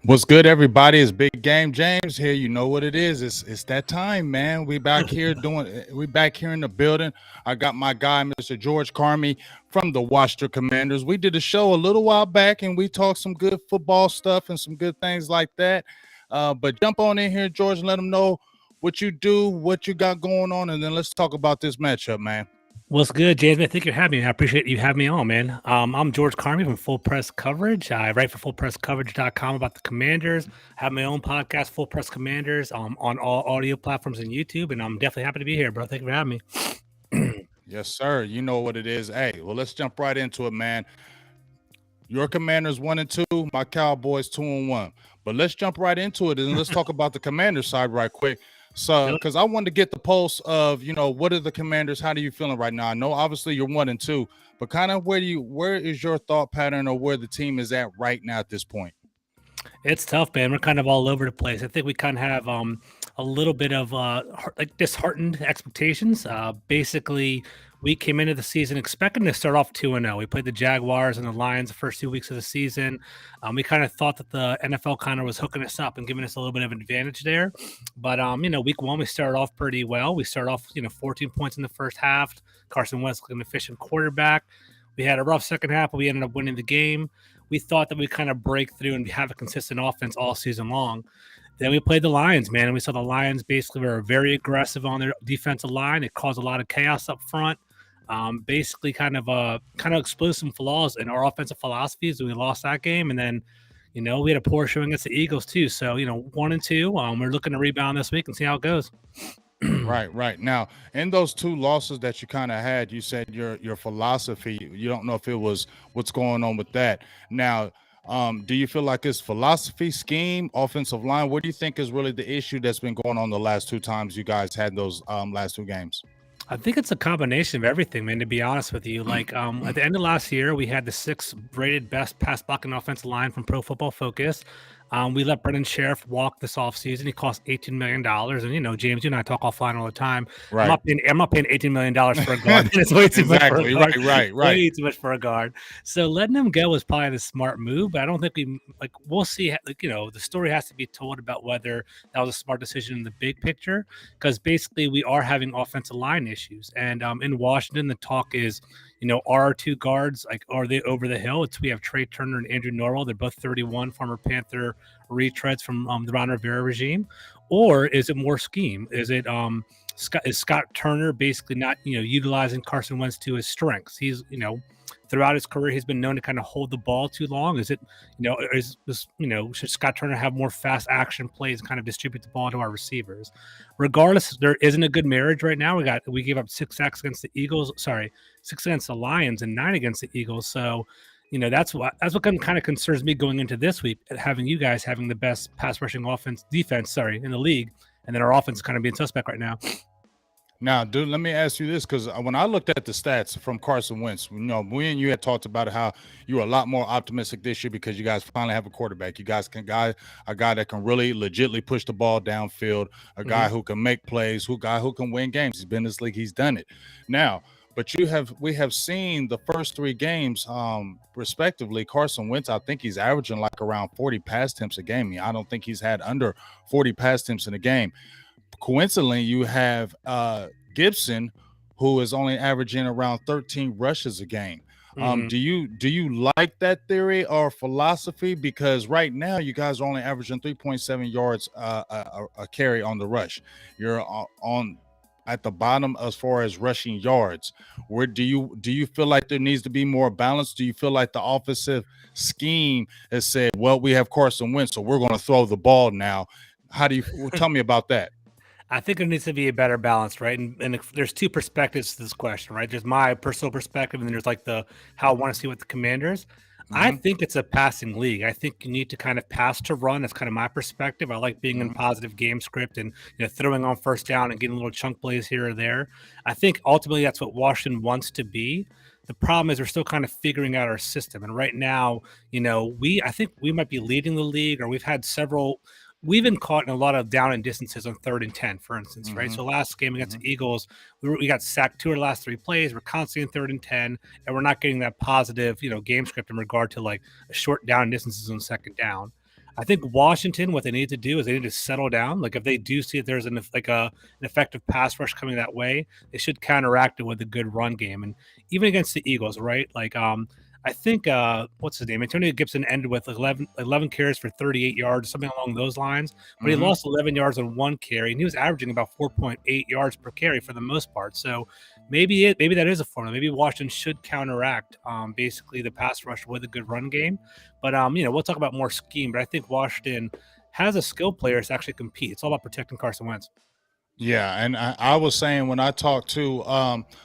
What's good, everybody? It's Big Game James here. You know what it is. It's that time, man. We back here in the building. I got my guy, Mr. George Carmi from the Washington Commanders. We did a show a little while back and we talked some good football stuff and some good things like that. But jump on in here, George, and let them know what you do, what you got going on, and then let's talk about this matchup, man. What's good, James? I think you're having me. I appreciate you having me on, man. I'm George Carmi from Full Press Coverage. I write for fullpresscoverage.com about the Commanders. I have my own podcast, Full Press Commanders, on all audio platforms and YouTube, and I'm definitely happy to be here, bro. Thank you for having me. Yes, sir. You know what it is. Hey, well, let's jump right into it, man. Your Commanders 1-2, my Cowboys 2-1. But let's jump right into it and let's talk about the Commanders side right quick. So, because I wanted to get the pulse of, what are the Commanders? How do you feeling right now? I know obviously you're 1-2, but kind of where is your thought pattern or where the team is at right now at this point? It's tough, man. We're kind of all over the place. I think we kind of have a little bit of disheartened expectations. Basically, we came into the season expecting to start off 2-0. We played the Jaguars and the Lions the first 2 weeks of the season. We kind of thought that the NFL kind of was hooking us up and giving us a little bit of an advantage there. But week one we started off pretty well. We started off 14 points in the first half. Carson Wentz, an efficient quarterback. We had a rough second half, but we ended up winning the game. We thought that we kind of break through and have a consistent offense all season long. Then we played the Lions, man, and we saw the Lions basically were very aggressive on their defensive line. It caused a lot of chaos up front. Basically kind of exposed some flaws in our offensive philosophies, and we lost that game. And then, we had a poor showing against the Eagles too. So, 1-2. We're looking to rebound this week and see how it goes. Right. Now, in those two losses that you kind of had, you said your philosophy. You don't know if it was what's going on with that. Now, do you feel like it's philosophy, scheme, offensive line? What do you think is really the issue that's been going on the last two times you guys had those last two games? I think it's a combination of everything, man, to be honest with you. Like at the end of last year, we had the 6th rated best pass blocking offensive line from Pro Football Focus. We let Brendan Sheriff walk this offseason. He cost $18 million. And, James, you and I talk offline all the time. Right. I'm not paying $18 million for a guard. It's way too much for a guard. Right. Way too much for a guard. So letting him go was probably the smart move. But I don't think we'll see. The story has to be told about whether that was a smart decision in the big picture. Because basically we are having offensive line issues. And in Washington, the talk is, our two guards, are they over the hill? We have Trey Turner and Andrew Norwell. They're both 31, former Panther retreads from the Ron Rivera regime. Or is it more scheme? Is it is Scott Turner basically not, utilizing Carson Wentz to his strengths? He's, throughout his career, he's been known to kind of hold the ball too long. Is it, should Scott Turner have more fast action plays and kind of distribute the ball to our receivers? Regardless, there isn't a good marriage right now. We gave up 6 sacks against the Eagles. 6 against the Lions and 9 against the Eagles. So, that's what kind of concerns me going into this week, having you guys having the best pass rushing defense in the league, and then our offense is kind of being suspect right now. Now, dude, let me ask you this, because when I looked at the stats from Carson Wentz, we and you had talked about how you were a lot more optimistic this year because you guys finally have a quarterback. You guys a guy that can really legitimately push the ball downfield, a guy who can make plays, who can win games. He's been in this league, he's done it. Now, but we have seen the first 3 games, respectively. Carson Wentz, I think he's averaging like around 40 pass attempts a game. I don't think he's had under 40 pass attempts in a game. Coincidentally, you have Gibson, who is only averaging around 13 rushes a game. Do you like that theory or philosophy? Because right now you guys are only averaging 3.7 yards a carry on the rush. You're on at the bottom as far as rushing yards. Where do you feel like there needs to be more balance? Do you feel like the offensive scheme has said, well, we have Carson Wentz, so we're going to throw the ball now? How do you tell me about that? I think there needs to be a better balance, right? And there's 2 perspectives to this question, right? There's my personal perspective, and then there's how I want to see what the Commanders. I think it's a passing league. I think you need to kind of pass to run. That's kind of my perspective. I like being in positive game script and throwing on first down and getting little chunk plays here or there. I think ultimately that's what Washington wants to be. The problem is we're still kind of figuring out our system. And right now, I think we might be leading the league, or we've been caught in a lot of down and distances on 3rd and 10, for instance, right? So last game against the Eagles, we got sacked 2 of the last 3 plays. We're constantly in 3rd and 10, and we're not getting that positive, game script in regard to a short down and distances on 2nd down. I think Washington, what they need to do is they need to settle down. Like if they do see that there's an effective pass rush coming that way, they should counteract it with a good run game. And even against the Eagles, right? Like I think what's his name? Antonio Gibson ended with 11 carries for 38 yards, something along those lines. But he lost 11 yards on one carry, and he was averaging about 4.8 yards per carry for the most part. So maybe that is a formula. Maybe Washington should counteract basically the pass rush with a good run game. But we'll talk about more scheme. But I think Washington has a skill players to actually compete. It's all about protecting Carson Wentz. Yeah, and I was saying when I talked to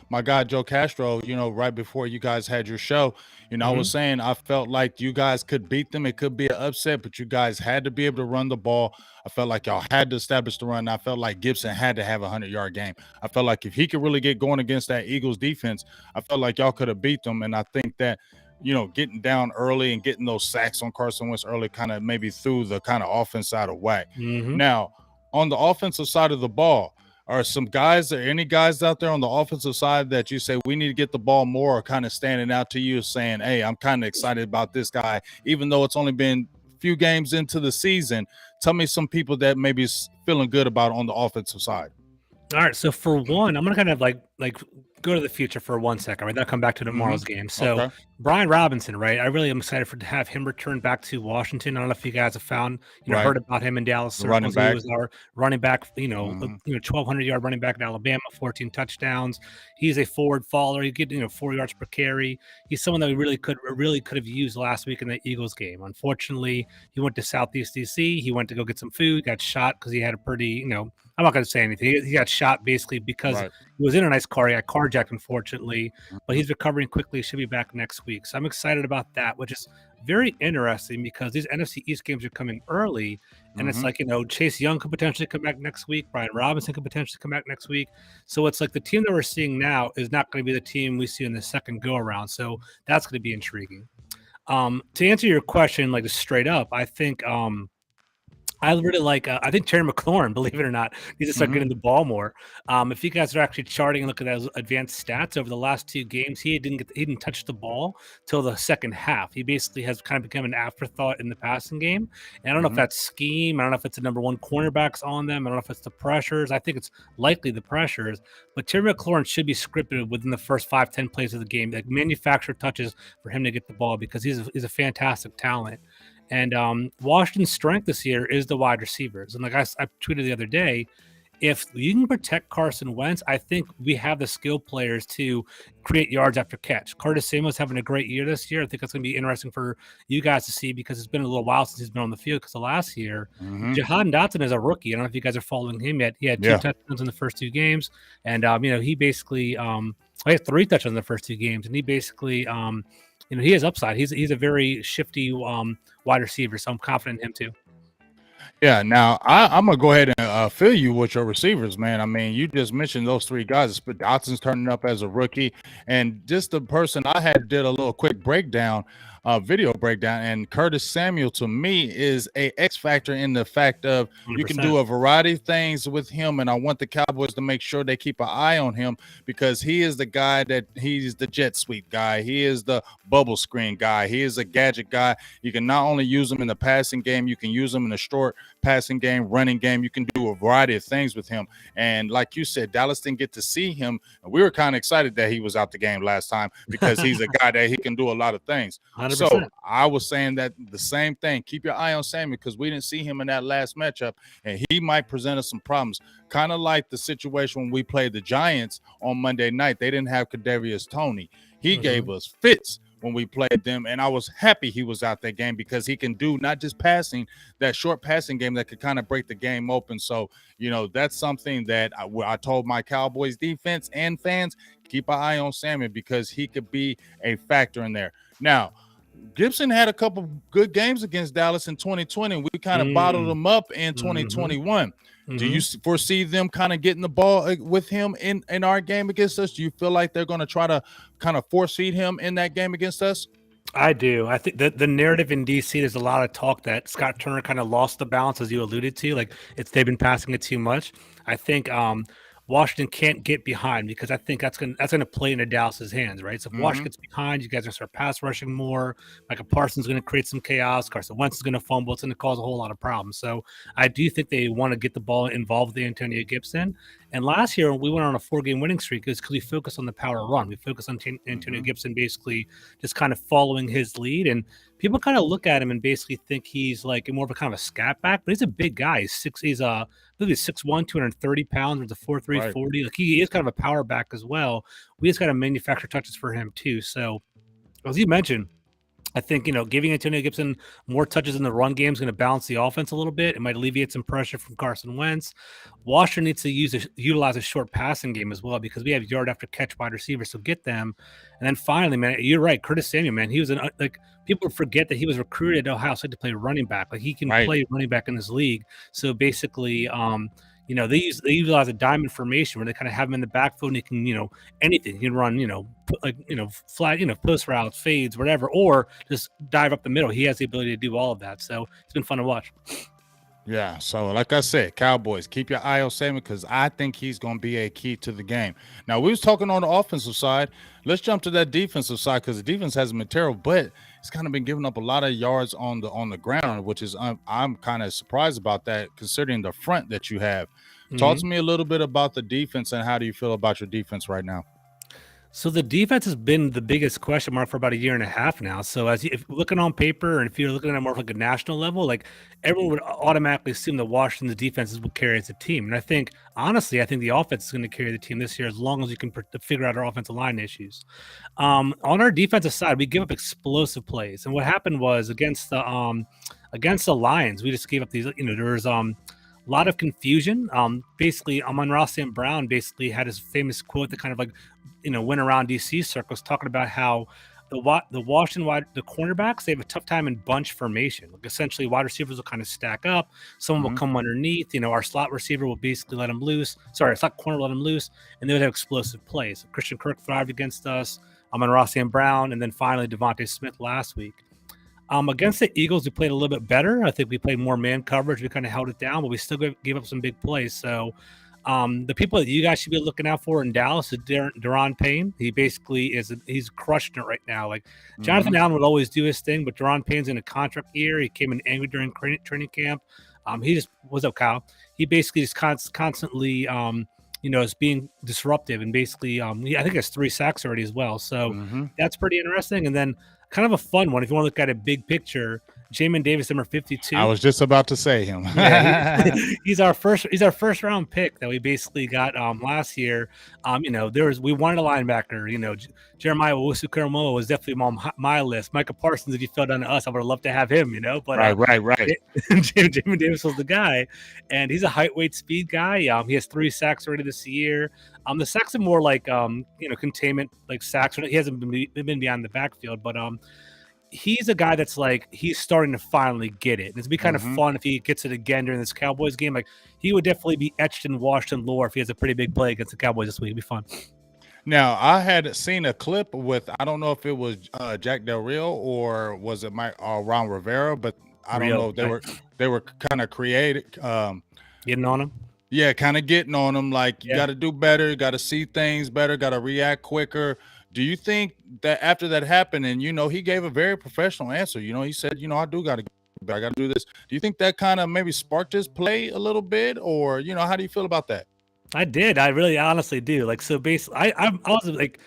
my guy Joe Castro, right before you guys had your show, I was saying I felt like you guys could beat them. It could be an upset, but you guys had to be able to run the ball. I felt like y'all had to establish the run. I felt like Gibson had to have a 100-yard game. I felt like if he could really get going against that Eagles defense, I felt like y'all could have beat them. And I think that getting down early and getting those sacks on Carson Wentz early kind of maybe threw the kind of offense out of whack. Now, on the offensive side of the ball, are any guys out there on the offensive side that you say we need to get the ball more, or kind of standing out to you saying, hey, I'm kind of excited about this guy, even though it's only been a few games into the season? Tell me some people that maybe is feeling good about on the offensive side. All right. So for one, I'm going to kind of like go to the future for 1 second, right? Then I'll come back to tomorrow's game. So Okay. Brian Robinson, right? I really am excited to have him return back to Washington. I don't know if you guys have heard about him in Dallas The running circles. He back. was our running back, 1,200-yard running back in Alabama, 14 touchdowns. He's a forward faller. He get 4 yards per carry. He's someone that we really could have used last week in the Eagles game. Unfortunately, he went to Southeast DC. He went to go get some food, got shot because he had a pretty, I'm not going to say anything. He got shot basically because he was in a nice car. He got carjacked, unfortunately, but he's recovering quickly. Should be back next week. So I'm excited about that, which is very interesting because these NFC East games are coming early. And it's like, Chase Young could potentially come back next week. Brian Robinson could potentially come back next week. So it's like the team that we're seeing now is not going to be the team we see in the second go around. So that's going to be intriguing. To answer your question, like straight up, I think I really like. I think Terry McLaurin, believe it or not, needs to start getting the ball more. If you guys are actually charting and look at those advanced stats over the last 2 games, he didn't touch the ball till the second half. He basically has kind of become an afterthought in the passing game. And I don't know if that's scheme. I don't know if it's the number 1 cornerbacks on them. I don't know if it's the pressures. I think it's likely the pressures. But Terry McLaurin should be scripted within the first 5-10 plays of the game, like manufactured touches for him to get the ball because he's a fantastic talent. And Washington's strength this year is the wide receivers. And like I tweeted the other day, if you can protect Carson Wentz, I think we have the skill players to create yards after catch. Curtis Samuel's having a great year this year. I think it's going to be interesting for you guys to see because it's been a little while since he's been on the field because of last year. Jahan Dotson is a rookie. I don't know if you guys are following him yet. He had 2 touchdowns in the first 2 games. And, he basically he had 3 touchdowns in the first 2 games. And he basically he has upside. He's a very shifty wide receiver, so I'm confident in him too. Yeah, now I'm gonna go ahead and fill you with your receivers, man. I mean, you just mentioned those 3 guys, but Dotson's turning up as a rookie, and just the person I had did a little quick breakdown, video breakdown, and Curtis Samuel to me is a X factor in the fact of 100%. You can do a variety of things with him, and I want the Cowboys to make sure they keep an eye on him because he is the guy he's the jet sweep guy, he is the bubble screen guy, he is a gadget guy. You can not only use him in the passing game, you can use him in the short passing game, running game. You can do a variety of things with him. And like you said, Dallas didn't get to see him. And we were kind of excited that he was out the game last time because he's a guy that he can do a lot of things. 100%. So I was saying that the same thing. Keep your eye on Samuel because we didn't see him in that last matchup, and he might present us some problems. Kind of like the situation when we played the Giants on Monday night. They didn't have Kadarius Toney. He gave us fits when we played them, and I was happy he was out that game because he can do not just passing, that short passing game that could kind of break the game open. So, that's something that I told my Cowboys defense and fans, keep an eye on Samuel because he could be a factor in there. Now, Gibson had a couple good games against Dallas in 2020, and we kind of bottled them up in 2021. Do you foresee them kind of getting the ball with him in our game against us? Do you feel like they're going to try to kind of force feed him in that game against us? I do. I think the narrative in DC, there's a lot of talk that Scott Turner kind of lost the balance, as you alluded to. Like they've been passing it too much. I think Washington can't get behind, because I think that's gonna play into Dallas's hands, right? So if Washington gets behind, you guys are gonna start pass rushing more. Micah Parsons is gonna create some chaos. Carson Wentz is gonna fumble. It's gonna cause a whole lot of problems. So I do think they want to get the ball involved with Antonio Gibson. And last year we went on a 4-game winning streak because we focused on the power run. We focused on Antonio Gibson basically just kind of following his lead, and people kind of look at him and basically think he's like more of a kind of a scat back, but he's a big guy. He's I believe he's 6'1", 230 pounds, with a 4.3 40. Like he is kind of a power back as well. We just got to manufacture touches for him too. So as you mentioned, I think, giving Antonio Gibson more touches in the run game is going to balance the offense a little bit. It might alleviate some pressure from Carson Wentz. Washington needs to utilize a short passing game as well, because we have yard after catch wide receivers, so get them. And then finally, man, you're right, Curtis Samuel, man, he was people forget that he was recruited at Ohio State to play running back. Like he can play running back in this league. So basically, they utilize a diamond formation where they kind of have him in the backfield and he can, anything. He can run, flat, post routes, fades, whatever, or just dive up the middle. He has the ability to do all of that. So it's been fun to watch. Yeah, so like I said, Cowboys, keep your eye on Samuel, because I think he's going to be a key to the game. Now, we was talking on the offensive side. Let's jump to that defensive side, because the defense hasn't been terrible, but it's kind of been giving up a lot of yards on the ground, which is I'm kind of surprised about that, considering the front that you have. Talk to me a little bit about the defense, and how do you feel about your defense right now? So the defense has been the biggest question mark for about a year and a half now. So if you're looking on paper, and if you're looking at it more like a national level, like everyone would automatically assume that Washington's defenses would carry as a team. And I think, honestly, the offense is going to carry the team this year, as long as you can figure out our offensive line issues. On our defensive side, we give up explosive plays. And what happened was against the Lions, we just gave up these, there was a lot of confusion. Basically, Amon-Ra St. Brown basically had his famous quote that kind of went around DC circles, talking about how the Washington the cornerbacks, they have a tough time in bunch formation. Like essentially, wide receivers will kind of stack up. Someone will come underneath. Our slot receiver will basically let him loose. Sorry, our slot corner will let him loose, and they would have explosive plays. Christian Kirk thrived against us. Amon-Ra St. Brown, and then finally Devontae Smith last week. Against the Eagles, we played a little bit better. I think we played more man coverage. We kind of held it down, but we still gave up some big plays. So the people that you guys should be looking out for in Dallas is Duron Payne. He basically he's crushing it right now. Like Jonathan Allen would always do his thing, but Duron Payne's in a contract year. He came in angry during training camp. He just what's up, Kyle? He basically just constantly is being disruptive, and basically I think he has 3 sacks already as well. So that's pretty interesting. And then kind of a fun one, if you want to look at a big picture, Jamin Davis, number 52. I was just about to say him. Yeah, he's our first round pick that we basically got last year. We wanted a linebacker. Jeremiah Owusu-Koramoah was definitely on my list. Micah Parsons, if he fell down to us, I would have loved to have him. But right. Jamin Davis was the guy, and he's a height, weight, speed guy. He has 3 sacks already this year. The sacks are more like containment, like sacks. He hasn't been beyond the backfield, but he's a guy that's like he's starting to finally get it. And it'd be kind of fun if he gets it again during this Cowboys game. Like he would definitely be etched in Washington lore if he has a pretty big play against the Cowboys this week. It'd be fun. Now, I had seen a clip with, I don't know if it was Jack Del Rio or was it Ron Rivera, but I don't know. They were kind of creative. Getting on him. Yeah, kind of getting on him. Like you got to do better. You got to see things better. Got to react quicker. Do you think that after that happened, and he gave a very professional answer? He said, I got to do this. Do you think that kind of maybe sparked his play a little bit, or how do you feel about that? I did. I really honestly do. Like, so basically, I was like,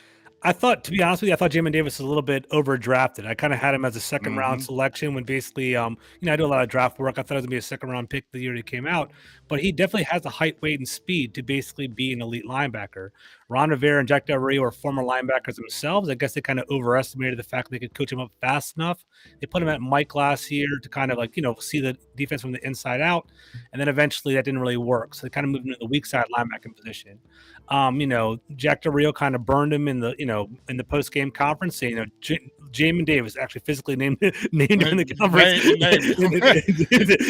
I thought, to be honest with you, I thought Jamin Davis was a little bit overdrafted. I kind of had him as a second round selection when basically, I do a lot of draft work. I thought it was gonna be a second round pick the year he came out, but he definitely has the height, weight, and speed to basically be an elite linebacker. Ron Rivera and Jack Del Rio are former linebackers themselves. I guess they kind of overestimated the fact that they could coach him up fast enough. They put him at Mike last year to kind of see the defense from the inside out. And then eventually that didn't really work. So they kind of moved him to the weak side linebacking position. Jack Del Rio kind of burned him in the post-game conference, saying, Jamin Davis actually physically named him in the conference.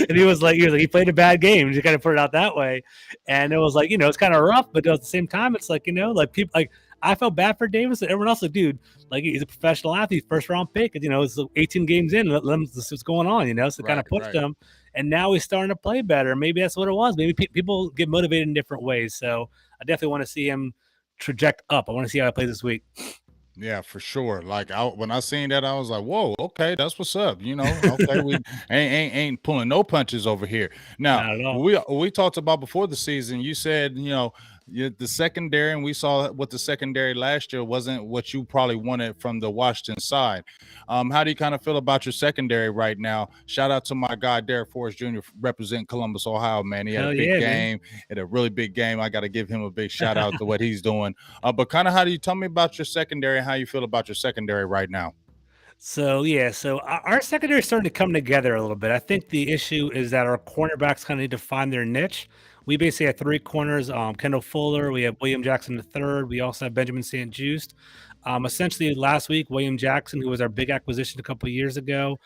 And he was like, he played a bad game. He kind of put it out that way. And it was like, it's kind of rough, but at the same time, it's like, people like, I felt bad for Davis and everyone else. Like, dude, like he's a professional athlete, first round pick. And, it's 18 games in. Let him see what's going on. So kind of pushed him. And now he's starting to play better. Maybe that's what it was. Maybe people get motivated in different ways. So I definitely want to see him traject up. I want to see how he plays this week. Yeah, for sure. Like when I seen that, I was like, "Whoa, okay, that's what's up." Okay, we ain't pulling no punches over here. Now, Not at all. we talked about before the season. You said, the secondary, and we saw what the secondary last year wasn't what you probably wanted from the Washington side. How do you kind of feel about your secondary right now? Shout out to my guy Derek Forrest Jr. representing Columbus, Ohio. Man, he had a big game, had a really big game. I got to give him a big shout out to what he's doing. But kind of, how do you tell me about your secondary? How you feel about your secondary right now? So our secondary is starting to come together a little bit. I think the issue is that our cornerbacks kind of need to find their niche. We basically have three corners: Kendall Fuller, we have William Jackson III, we also have Benjamin St-Juste. Essentially, last week, William Jackson, who was our big acquisition a couple of years ago,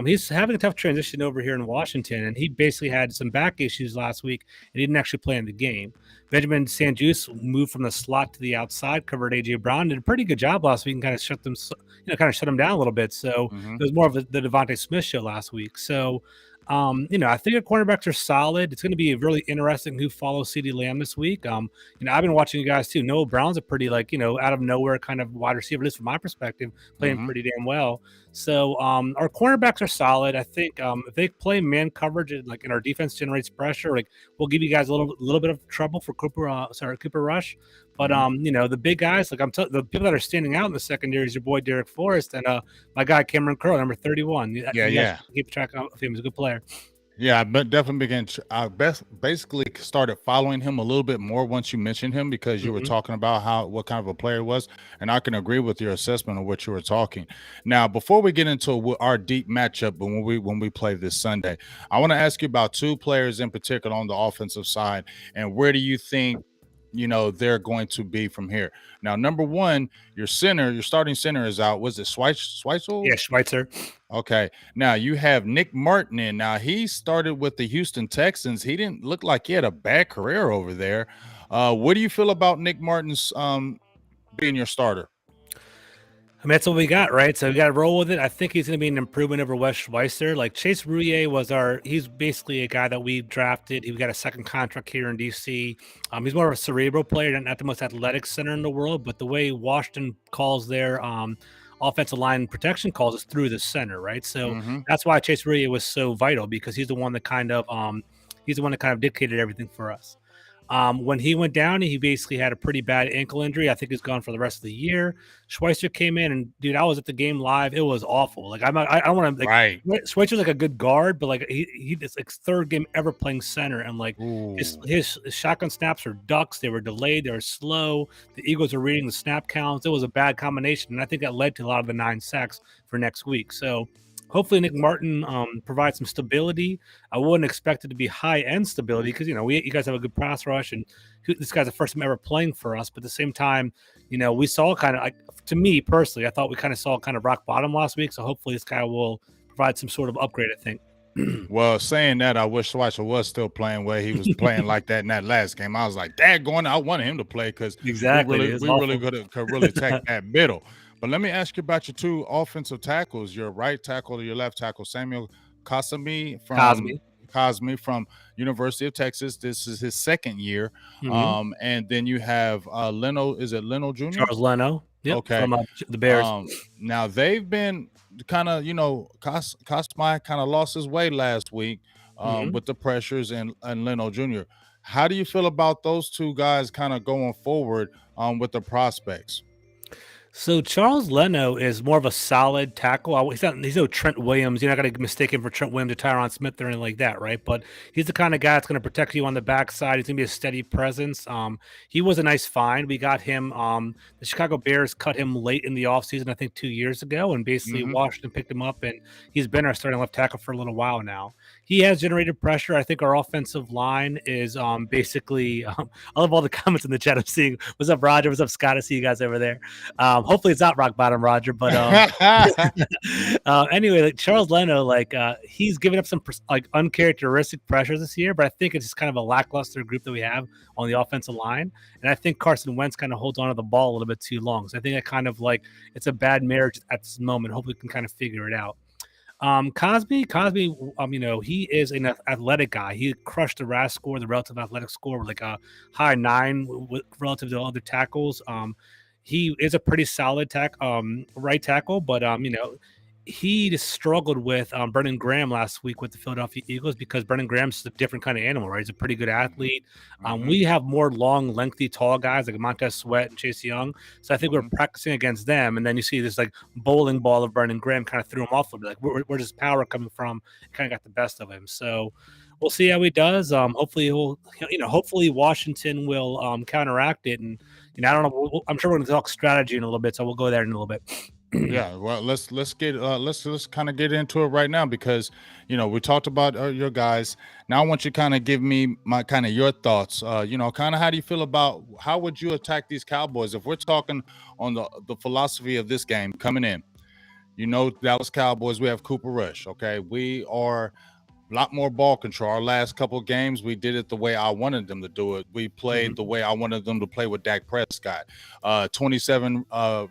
he's having a tough transition over here in Washington, and he basically had some back issues last week, and he didn't actually play in the game. Benjamin St-Juste moved from the slot to the outside, covered AJ Brown, did a pretty good job last week, and kind of shut them down a little bit. So it was more of the Devontae Smith show last week. So I think our cornerbacks are solid. It's going to be really interesting who follows CeeDee Lamb this week. I've been watching you guys too. Noah Brown's a pretty out of nowhere kind of wide receiver, at least from my perspective, playing pretty damn well. So our cornerbacks are solid. I think if they play man coverage and our defense generates pressure, we'll give you guys a little bit of trouble for Cooper Rush. But the big guys, the people that are standing out in the secondary is your boy Derek Forrest and my guy Cameron Curl, number 31. Yeah. Keep track of him. He's a good player. Yeah, but definitely basically started following him a little bit more once you mentioned him, because you were talking about what kind of a player he was, and I can agree with your assessment of what you were talking. Now, before we get into our deep matchup when we play this Sunday, I want to ask you about two players in particular on the offensive side, and where do you think they're going to be from here? Now, number one, your starting center is out. Was it Schweitzer? Yeah, Schweitzer. Okay. Now you have Nick Martin in. Now he started with the Houston Texans. He didn't look like he had a bad career over there. What do you feel about Nick Martin's being your starter? I mean, that's what we got, right? So we got to roll with it. I think he's going to be an improvement over Wes Schweitzer. Chase Rouillet he's basically a guy that we drafted. He got a second contract here in DC. He's more of a cerebral player, not the most athletic center in the world, but the way Washington calls their offensive line protection calls is through the center, right? So that's why Chase Rouillet was so vital, because he's the one that kind of dictated everything for us. When he went down, he basically had a pretty bad ankle injury. I think he's gone for the rest of the year. Schweitzer came in, and dude, I was at the game live. It was awful. I want to right. Schweitzer's a good guard, but it's third game ever playing center, and his shotgun snaps are ducks. They were delayed. They were slow. The Eagles are reading the snap counts. It was a bad combination, and I think that led to a lot of the 9 sacks for next week. So hopefully Nick Martin provides some stability. I wouldn't expect it to be high-end stability because, you guys have a good pass rush, and this guy's the first time ever playing for us. But at the same time, we saw kind of, to me personally, I thought we kind of saw kind of rock bottom last week. So hopefully this guy will provide some sort of upgrade, I think. Well, saying that, I wish Schweitzer was still playing where he was playing like that in that last game. I was like, daggone, I wanted him to play because exactly. we really could really attack that middle. But let me ask you about your two offensive tackles, your right tackle or your left tackle, Samuel Cosmi from University of Texas. This is his second year. And then you have Leno. Is it Leno Jr.? Charles Leno. Yep, okay. From the Bears. Now they've been kind of, Cosmi kind of lost his way last week with the pressures and Leno Jr. How do you feel about those two guys kind of going forward with the prospects? So Charles Leno is more of a solid tackle. He's no Trent Williams. You're not going to mistake him for Trent Williams or Tyron Smith or anything like that, right? But he's the kind of guy that's going to protect you on the backside. He's going to be a steady presence. He was a nice find. We got him. The Chicago Bears cut him late in the offseason, I think 2 years ago, and basically Washington picked him up, and he's been our starting left tackle for a little while now. He has generated pressure. I think our offensive line is basically I love all the comments in the chat I'm seeing. What's up, Roger? What's up, Scott? I see you guys over there. Hopefully it's not rock bottom, Roger. But anyway, like Charles Leno, like he's given up some like uncharacteristic pressures this year, but I think it's just kind of a lackluster group that we have on the offensive line, and I think Carson Wentz kind of holds on to the ball a little bit too long. So I think it kind of like it's a bad marriage at this moment. Hopefully, we can kind of figure it out. Cosby, he is an athletic guy. He crushed the RAS score, the relative athletic score, with like a high 9 relative to other tackles. He is a pretty solid right tackle, but he just struggled with Brendan Graham last week with the Philadelphia Eagles because Brendan Graham's a different kind of animal, right? He's a pretty good athlete. We have more long, lengthy, tall guys like Montez Sweat and Chase Young. So I think we're practicing against them. And then you see this like bowling ball of Brendan Graham kind of threw him off a little bit. Like, where's his power coming from? Kind of got the best of him. So we'll see how he does. Hopefully hopefully Washington will counteract it. And I don't know. I'm sure we're going to talk strategy in a little bit, so we'll go there in a little bit. Yeah, well, let's kind of get into it right now because we talked about your guys. Now I want you to kind of give me your thoughts. Kind of how do you feel about how would you attack these Cowboys if we're talking on the philosophy of this game coming in? Dallas Cowboys, we have Cooper Rush. Okay, we are a lot more ball control. Our last couple of games, we did it the way I wanted them to do it. We played the way I wanted them to play with Dak Prescott. 27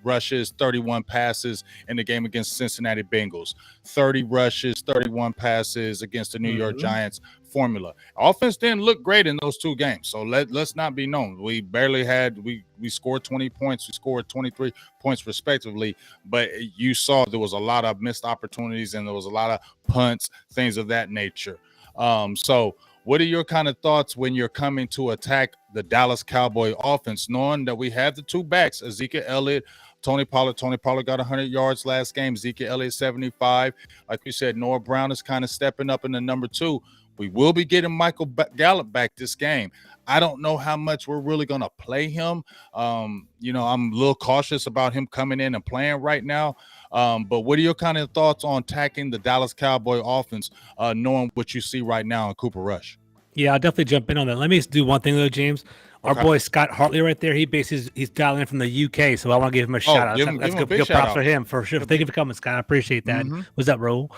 rushes, 31 passes in the game against Cincinnati Bengals. 30 rushes, 31 passes against the New York Giants. Formula. Offense didn't look great in those 2 games, so let's not be known. We barely had we scored 20 points, we scored 23 points respectively, but you saw there was a lot of missed opportunities and there was a lot of punts, things of that nature. So what are your kind of thoughts when you're coming to attack the Dallas Cowboy offense, knowing that we have the 2 backs, Ezekiel Elliott, Tony Pollard got 100 yards last game, Ezekiel Elliott 75. Like we said, Noah Brown is kind of stepping up in the number 2. We will be getting Michael Gallup back this game. I don't know how much we're really going to play him. I'm a little cautious about him coming in and playing right now. But what are your kind of thoughts on attacking the Dallas Cowboy offense, knowing what you see right now in Cooper Rush? Yeah, I'll definitely jump in on that. Let me do one thing though, James. Our boy Scott Hartley right there, he's dialing in from the UK, so I want to give him a shout out. That's good props for him for sure. Thank you for coming, Scott. I appreciate that. Was that Raul?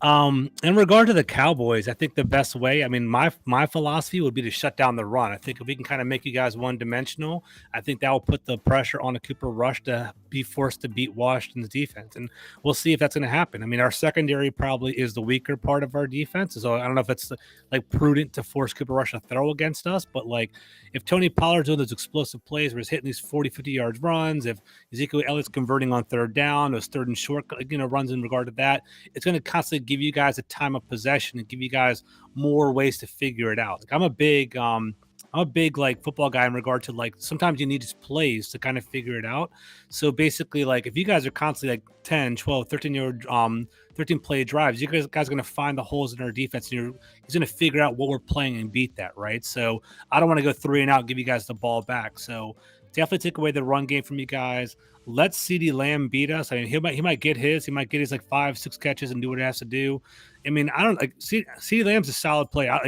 In regard to the Cowboys, I think the best way, my philosophy would be to shut down the run. I think if we can kind of make you guys one-dimensional, I think that will put the pressure on a Cooper Rush to be forced to beat Washington's defense. And we'll see if that's going to happen. Our secondary probably is the weaker part of our defense. So I don't know if it's like prudent to force Cooper Rush to throw against us, but like if Tony Pollard's doing those explosive plays where he's hitting these 40, 50 yards runs, if Ezekiel Elliott's converting on 3rd down, those 3rd and short, runs in regard to that, it's going to constantly give you guys a time of possession and give you guys more ways to figure it out. Like I'm a big like football guy in regard to like sometimes you need just plays to kind of figure it out. So basically, like if you guys are constantly like 10, 12, 13 play drives, you guys are going to find the holes in our defense and he's going to figure out what we're playing and beat that, right? So I don't want to go 3 and out and give you guys the ball back. So definitely take away the run game from you guys. Let CeeDee Lamb beat us. He might get his. He might get his like 5-6 catches and do what he has to do. I don't like CeeDee Lamb's a solid player.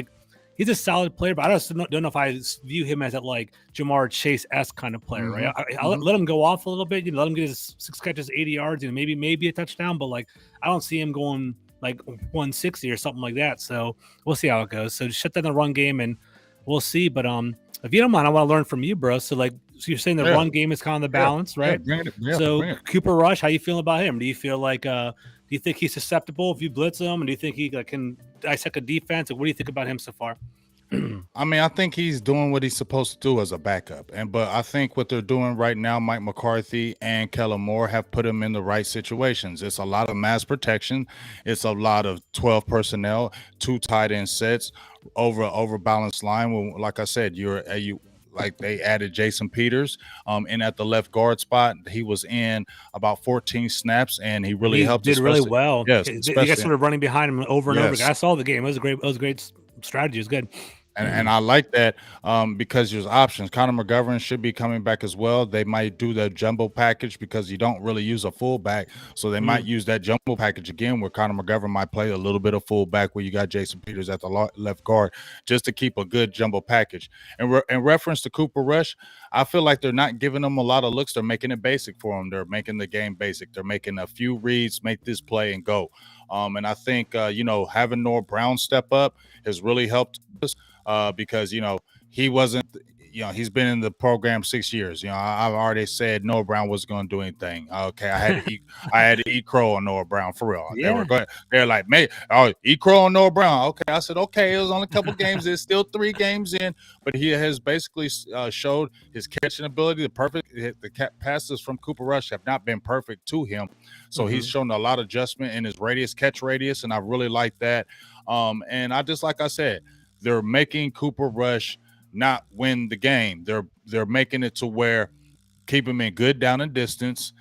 He's a solid player, but I just don't know if I view him as that like Jamar Chase-esque kind of player, right? I'll let him go off a little bit. Let him get his 6 catches, 80 yards, and maybe a touchdown. But like I don't see him going like 160 or something like that. So we'll see how it goes. So just shut down the run game and we'll see. But if you don't mind, I want to learn from you, bro. So you're saying the run game is kind of the balance, right? Cooper Rush, how you feeling about him? Do you feel like do you think he's susceptible if you blitz him, and do you think he can dissect a defense? And what do you think about him so far? I think he's doing what he's supposed to do as a backup. But I think what they're doing right now, Mike McCarthy and Kellen Moore have put him in the right situations. It's a lot of mass protection. It's a lot of 12 personnel, 2 tight end sets over balanced line. Well, like I said, like they added Jason Peters in at the left guard spot. He was in about 14 snaps, and he helped. Did really well. Yes, you guys sort of running behind him over and over again. I saw the game. It was a great strategy. It was good. And I like that because there's options. Connor McGovern should be coming back as well. They might do the jumbo package because you don't really use a fullback, so they might use that jumbo package again, where Connor McGovern might play a little bit of fullback, where you got Jason Peters at the left guard, just to keep a good jumbo package. And in reference to Cooper Rush, I feel like they're not giving him a lot of looks. They're making it basic for him. They're making the game basic. They're making a few reads, make this play, and go. And I think having Noah Brown step up has really helped us because he wasn't. He's been in the program 6 years. I've already said Noah Brown wasn't going to do anything. Okay, I had to eat crow on Noah Brown for real. Yeah. They're like, "Mate, eat crow on Noah Brown." Okay, I said, okay. It was only a couple games. There's still 3 games in, but he has basically showed his catching ability. The passes from Cooper Rush have not been perfect to him, so he's shown a lot of adjustment in his catch radius, and I really like that. And like I said, they're making Cooper Rush not win the game. They're making it to where keep him in good down and distance,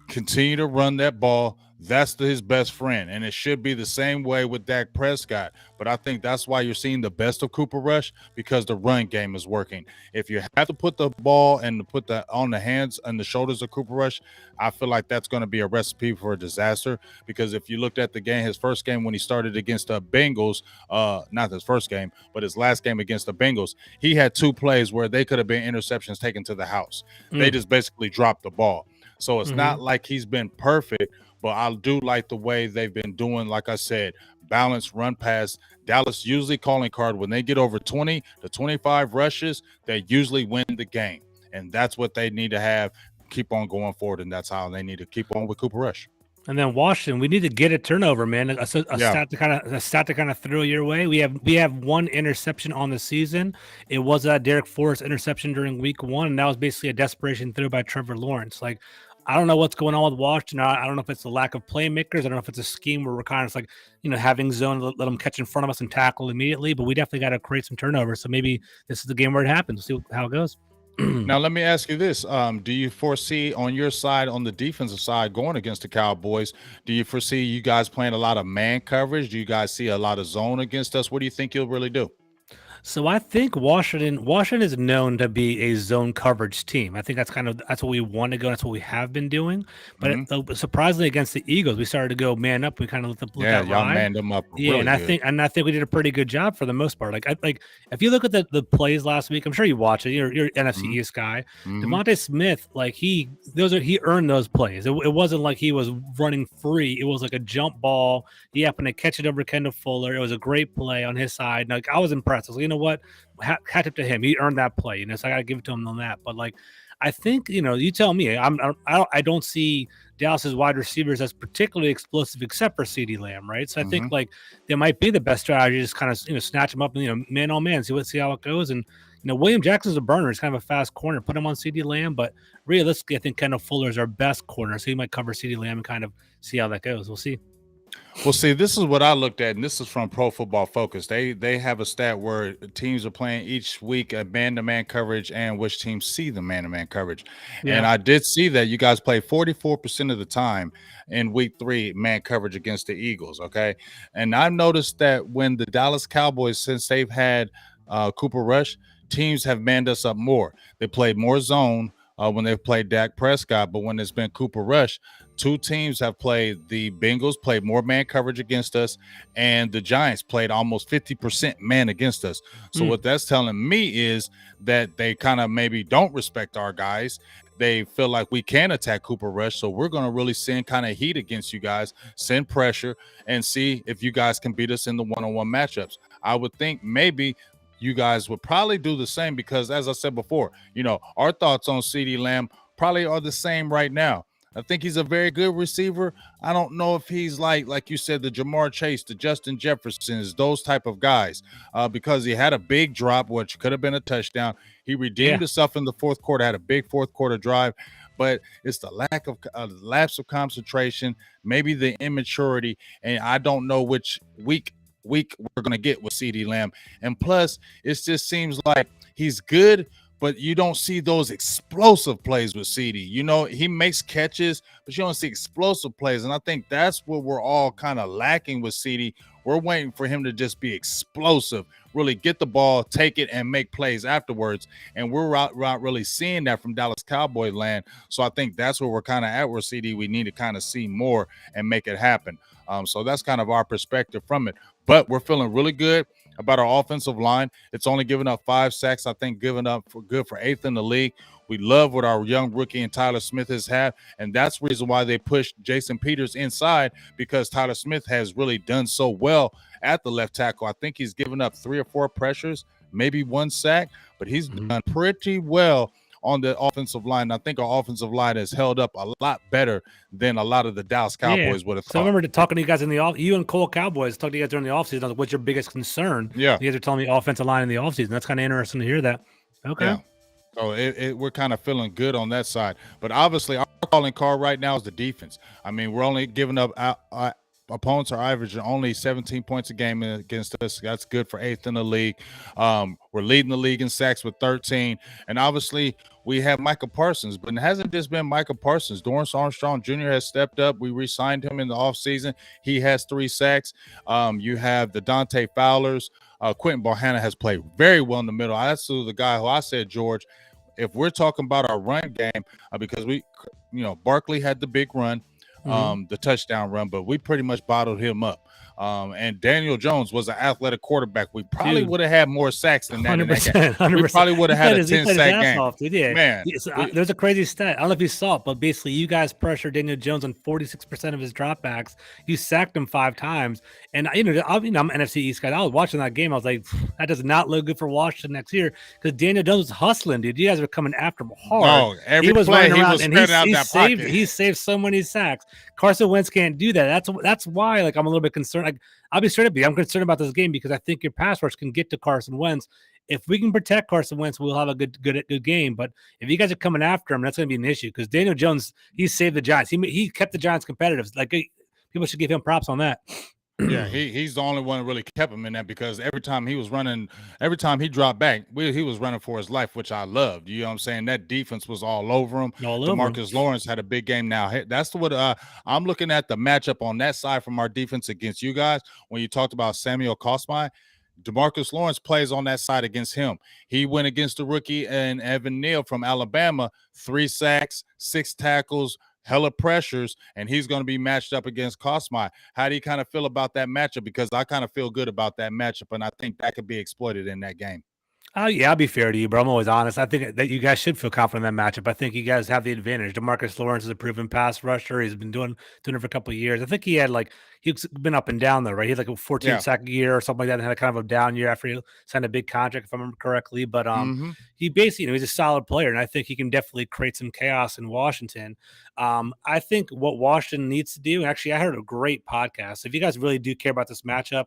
continue to run that ball. That's his best friend, and it should be the same way with Dak Prescott. But I think that's why you're seeing the best of Cooper Rush, because the run game is working. If you have to put the ball and put that on the hands and the shoulders of Cooper Rush, I feel like that's going to be a recipe for a disaster. Because if you looked at the game, his first game when he started against the Bengals, not his first game, but his last game against the Bengals, he had 2 plays where they could have been interceptions taken to the house. They just basically dropped the ball. So it's not like he's been perfect, but I do like the way they've been doing, like I said, balanced run pass. Dallas usually calling card when they get over 20 to 25 rushes, they usually win the game. And that's what they need to have, keep on going forward, and that's how they need to keep on with Cooper Rush. And then Washington, we need to get a turnover, man. A stat to kind of throw your way. We have 1 interception on the season. It was a Derek Forrest interception during week 1, and that was basically a desperation throw by Trevor Lawrence. Like, I don't know what's going on with Washington. I don't know if it's the lack of playmakers. I don't know if it's a scheme where we're kind of like, having zone, let them catch in front of us and tackle immediately. But we definitely got to create some turnovers. So maybe this is the game where it happens. We'll see how it goes. Now, let me ask you this. Do you foresee on your side, on the defensive side, going against the Cowboys, do you foresee you guys playing a lot of man coverage? Do you guys see a lot of zone against us? What do you think you'll really do? So I think Washington is known to be a zone coverage team. I think that's what we want to go. That's what we have been doing. But surprisingly, against the Eagles, we started to go man up. We kind of let that y'all ride. manned them up. Yeah, really I think we did a pretty good job for the most part. Like if you look at the plays last week, I'm sure you watched it. You're an NFC East guy. Devontae Smith, like he earned those plays. It wasn't like he was running free. It was like a jump ball. He happened to catch it over Kendall Fuller. It was a great play on his side. Like I was impressed. I was like, you know what? Hat tip to him. He earned that play. So I got to give it to him on that. But like, I think you tell me. I don't see Dallas's wide receivers as particularly explosive, except for CeeDee Lamb, right? So I think like there might be the best strategy, just kind of snatch him up and man on man, see how it goes. And William Jackson's a burner. He's kind of a fast corner. Put him on CeeDee Lamb, but realistically, I think Kendall Fuller is our best corner, so he might cover CeeDee Lamb and kind of see how that goes. We'll see. Well, see, this is what I looked at, and this is from Pro Football Focus. They have a stat where teams are playing each week at man-to-man coverage and which teams see the man-to-man coverage. Yeah. And I did see that you guys play 44% of the time in week 3 man coverage against the Eagles, okay? And I've noticed that when the Dallas Cowboys, since they've had Cooper Rush, teams have manned us up more. They played more zone when they've played Dak Prescott, but when it's been Cooper Rush, 2 teams have played. The Bengals played more man coverage against us, and the Giants played almost 50% man against us. So what that's telling me is that they kind of maybe don't respect our guys. They feel like we can attack Cooper Rush, so we're going to really send kind of heat against you guys, send pressure, and see if you guys can beat us in the one-on-one matchups. I would think maybe you guys would probably do the same because, as I said before, our thoughts on CeeDee Lamb probably are the same right now. I think he's a very good receiver. I don't know if he's like you said, the Jamar Chase, the Justin Jeffersons, those type of guys, because he had a big drop, which could have been a touchdown. He redeemed himself in the fourth quarter, had a big fourth quarter drive, but it's the lapse of concentration, maybe the immaturity, and I don't know which week we're going to get with CeeDee Lamb. And plus, it just seems like he's good, but you don't see those explosive plays with CeeDee. He makes catches, but you don't see explosive plays. And I think that's what we're all kind of lacking with CeeDee. We're waiting for him to just be explosive, really get the ball, take it, and make plays afterwards. And we're not really seeing that from Dallas Cowboy land. So I think that's where we're kind of at. Where CD, we need to kind of see more and make it happen. So that's kind of our perspective from it. But we're feeling really good about our offensive line. It's only given up 5 sacks, I think, given up for 8th in the league. We love what our young rookie and Tyler Smith has had, and that's the reason why they pushed Jason Peters inside, because Tyler Smith has really done so well at the left tackle. I think he's given up 3 or 4 pressures, maybe 1 sack, but he's done pretty well on the offensive line. I think our offensive line has held up a lot better than a lot of the Dallas Cowboys would have thought. So I remember talking to you guys in the off. You and Cole Cowboys talked to you guys during the offseason. Like, what's your biggest concern? Yeah. You guys are telling me offensive line in the offseason. That's kind of interesting to hear that. Okay. Yeah. So we're kind of feeling good on that side. But obviously, our calling card right now is the defense. I mean, we're only giving up opponents are averaging only 17 points a game against us. That's good for 8th in the league. We're leading the league in sacks with 13. And obviously, we have Micah Parsons, but it hasn't just been Micah Parsons. Dorrance Armstrong Jr. has stepped up. We re-signed him in the offseason. He has 3 sacks. You have the Dante Fowlers. Quentin Bohanna has played very well in the middle. That's the guy who I said, George, if we're talking about our run game, because Barkley had the big run, the touchdown run, but we pretty much bottled him up. And Daniel Jones was an athletic quarterback. We probably would have had more sacks than that. 100%, 100%. We probably would have had a 10-sack game. Off, dude. Yeah. Man, there's a crazy stat. I don't know if you saw it, but basically you guys pressured Daniel Jones on 46% of his dropbacks. You sacked him 5 times. And I'm an NFC East guy. I was watching that game. I was like, that does not look good for Washington next year, because Daniel Jones was hustling, dude. You guys were coming after him hard. Oh, every play he was spreading out that pocket. He saved so many sacks. Carson Wentz can't do that. That's why, like, I'm a little bit concerned. Like, I'll be straight up. I'm concerned about this game because I think your pass rush can get to Carson Wentz. If we can protect Carson Wentz, we'll have a good game. But if you guys are coming after him, that's going to be an issue, because Daniel Jones, he saved the Giants. He kept the Giants competitive. Like, people should give him props on that. Yeah, he's the only one that really kept him in that, because every time he dropped back, he was running for his life, which I loved. You know what I'm saying? That defense was all over him. DeMarcus Lawrence had a big game now. That's what I'm looking at, the matchup on that side from our defense against you guys. When you talked about Samuel Cosmi, DeMarcus Lawrence plays on that side against him. He went against the rookie and Evan Neal from Alabama, 3 sacks, 6 tackles, hella pressures, and he's going to be matched up against Cosmi. How do you kind of feel about that matchup? Because I kind of feel good about that matchup, and I think that could be exploited in that game. Yeah, I'll be fair to you, bro. I'm always honest. I think that you guys should feel confident in that matchup. I think you guys have the advantage. DeMarcus Lawrence is a proven pass rusher. He's been doing it for a couple of years. I think he's been up and down though, right? He had like a 14 sack year or something like that, and had a kind of a down year after he signed a big contract, if I remember correctly. But he basically, he's a solid player, and I think he can definitely create some chaos in Washington. I think what Washington needs to do, and actually I heard a great podcast. If you guys really do care about this matchup,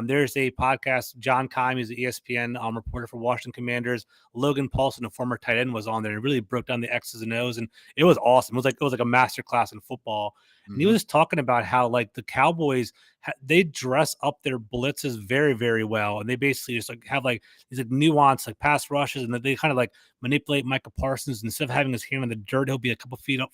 there's a podcast. John Carmi is the ESPN reporter for Washington Commanders. Logan Paulson, a former tight end, was on there and really broke down the X's and O's, and it was awesome. It was like a master class in football. And he was talking about how, like, the Cowboys, they dress up their blitzes very, very well, and they basically just like have like these like nuanced like pass rushes, and they kind of like manipulate Micah Parsons. Instead of having his hand in the dirt, he'll be a couple feet off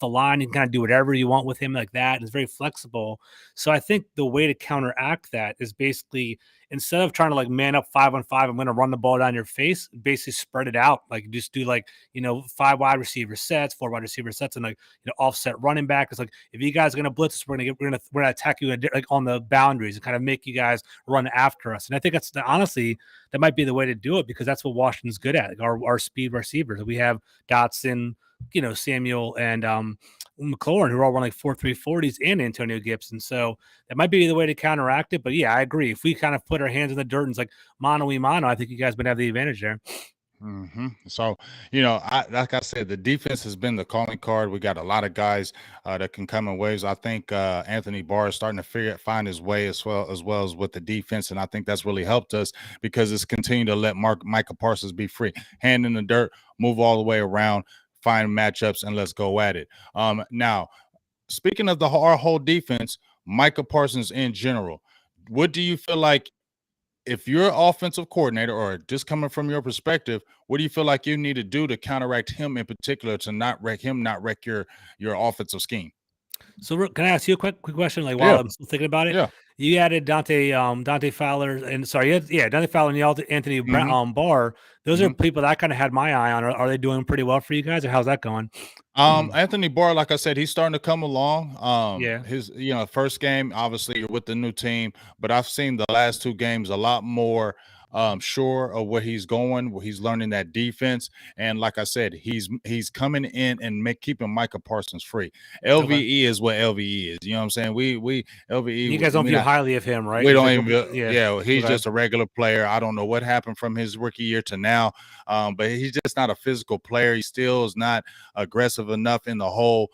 the line. You can kind of do whatever you want with him like that. And it's very flexible. So I think the way to counteract that is basically, instead of trying to like man up 5-on-5, I'm going to run the ball down your face, basically spread it out. Like, just do 5 wide receiver sets, 4 wide receiver sets, and offset running back. It's like, if you guys are going to blitz us, we're going to attack you on the boundaries and kind of make you guys run after us. And I think honestly, that might be the way to do it, because that's what Washington's good at. Like our speed receivers. We have Dotson, Samuel, and McLaurin, who are all running 4.3 40s, and Antonio Gibson. So that might be the way to counteract it. But yeah, I agree. If we kind of put our hands in the dirt and it's like mano-a-mano, I think you guys would have the advantage there. So, like I said, the defense has been the calling card. We got a lot of guys that can come in waves. I think Anthony Barr is starting to find his way as well as with the defense, and I think that's really helped us, because it's continued to let Micah Parsons be free, hand in the dirt, move all the way around, find matchups, and let's go at it. Now, speaking of our whole defense, Micah Parsons in general, what do you feel like? If you're offensive coordinator, or just coming from your perspective, what do you feel like you need to do to counteract him in particular, to not wreck your offensive scheme? So can I ask you a quick question? Like while Yeah, I'm still thinking about it, yeah. you added Dante Fowler and sorry, Dante Fowler and you added Anthony Hmm. Barr. Those are Hmm. people that I kind of had my eye on. Are they doing pretty well for you guys, or how's that going? Anthony Barr, like I said, he's starting to come along. Yeah, His first game, obviously you're with the new team, but I've seen the last two games a lot more sure of where he's going, where he's learning that defense. And like I said, he's coming in and keeping Micah Parsons free. okay. LVE is what LVE is. You know what I'm saying? We You LVE, guys don't view highly of him, right? we He's don't like, even, yeah, yeah, he's okay, just a regular player. I don't know what happened from his rookie year to now, but he's just not a physical player. He still is not aggressive enough in the hole.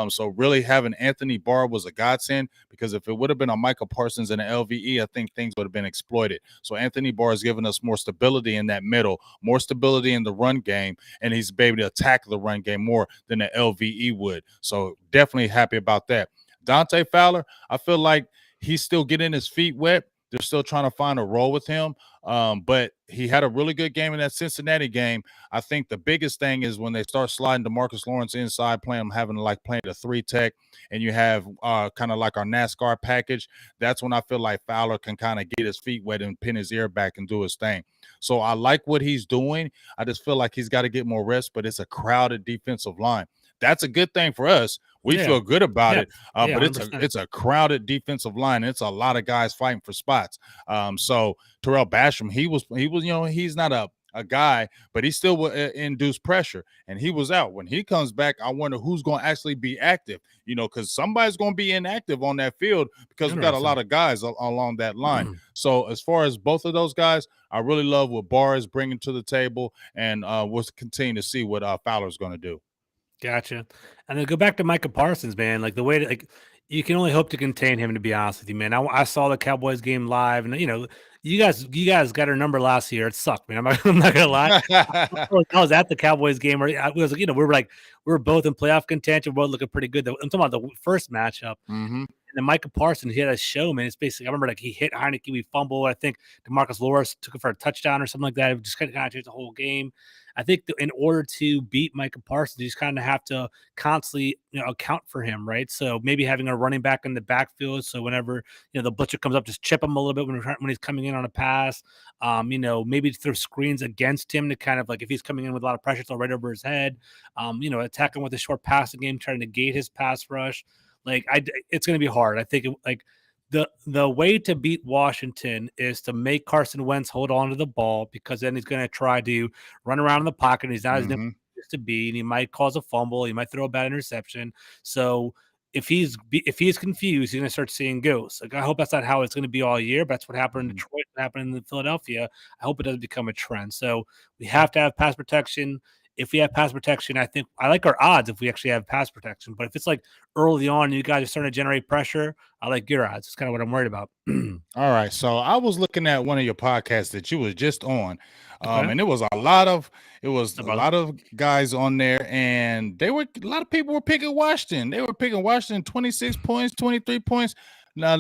So really having Anthony Barr was a godsend, because if it would have been a Michael Parsons and an LVE, I think things would have been exploited. So Anthony Barr has given us more stability in that middle, more stability in the run game, and he's able to attack the run game more than the LVE would. So definitely happy about that. Dante Fowler, I feel like he's still getting his feet wet. They're still trying to find a role with him. But he had a really good game in that Cincinnati game. I think the biggest thing is when they start sliding DeMarcus Lawrence inside, playing having like playing the three tech, and you have kind of like our NASCAR package. That's when I feel like Fowler can kind of get his feet wet and pin his ear back and do his thing. So I like what he's doing. I just feel like he's got to get more rest, but it's a crowded defensive line. That's a good thing for us. We yeah, feel good about yeah, it, yeah, but 100%. it's a crowded defensive line. It's a lot of guys fighting for spots. So Terrell Basham, he's not a guy, but he still will induce pressure, and he was out. When he comes back, I wonder who's going to actually be active. Because somebody's going to be inactive on that field, because we got a lot Interesting. of guys along that line. So as far as both of those guys, I really love what Barr is bringing to the table, and we'll continue to see what Fowler's going to do. Gotcha. And then go back to Micah Parsons, man. Like the way that like you can only hope to contain him. To be honest with you, man, I saw the Cowboys game live, and you guys got our number last year. It sucked, man. I'm not gonna lie. I was at the Cowboys game where I was, we were both in playoff contention. We're both looking pretty good. I'm talking about the first matchup. Mm-hmm. And then Micah Parsons, he had a show, man. It's basically, I remember like he hit Heineke, we fumbled. I think DeMarcus Lawrence took it for a touchdown or something like that. It just kind of changed the whole game. I think in order to beat Micah Parsons, you just kind of have to constantly, account for him, right? So maybe having a running back in the backfield, so whenever the blitzer comes up, just chip him a little bit when he's coming in on a pass. Maybe throw screens against him to kind of like if he's coming in with a lot of pressure, throw right over his head. Attack him with a short passing game, trying to negate his pass rush. It's going to be hard. I think the way to beat Washington is to make Carson Wentz hold on to the ball, because then he's going to try to run around in the pocket. And he's not as nimble as he used to be, and he might cause a fumble. He might throw a bad interception. So if he's confused, he's going to start seeing ghosts. Like I hope that's not how it's going to be all year. But that's what happened in Detroit, what happened in Philadelphia. I hope it doesn't become a trend. So we have to have pass protection. If we have pass protection, I think I like our odds if we actually have pass protection. But if it's like early on, you guys are starting to generate pressure, I like your odds. It's kind of what I'm worried about. All right. So I was looking at one of your podcasts that you was just on. Okay. And it was a lot of guys on there, and a lot of people were picking Washington. They were picking Washington 26 points, 23 points. Now I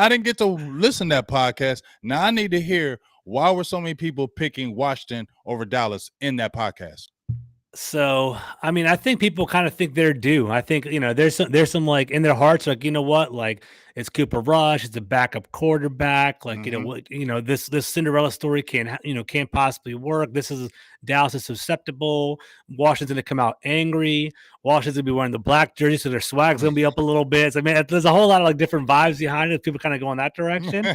didn't get to listen to that podcast. Now I need to hear, why were so many people picking Washington over Dallas in that podcast? So, I mean, I think people kind of think they're due. I think, there's some like in their hearts, like, you know what, like it's Cooper Rush, it's a backup quarterback. Like, this Cinderella story can't possibly work. This is Dallas is susceptible. Washington's going to come out angry. Washington's going to be wearing the black jersey, so their swag's going to be up a little bit. So, I mean, there's a whole lot of like different vibes behind it. People kind of go in that direction.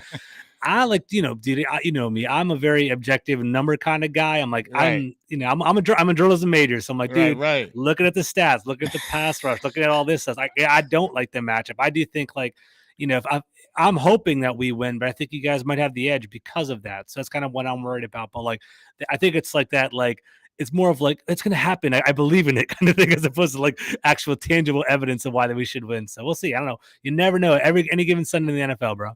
I like, dude, you know me. I'm a very objective number kind of guy. I'm like, Right. I'm a journalism major, so I'm like, dude, Right. looking at the stats, looking at the pass rush, looking at all this stuff. I don't like the matchup. I do think like, if I'm hoping that we win, but I think you guys might have the edge because of that. So that's kind of what I'm worried about. But like, I think it's like that, like. It's more of like it's going to happen. I believe in it kind of thing, as opposed to like actual tangible evidence of why that we should win. So we'll see. I don't know. You never know. Any given Sunday in the NFL, bro.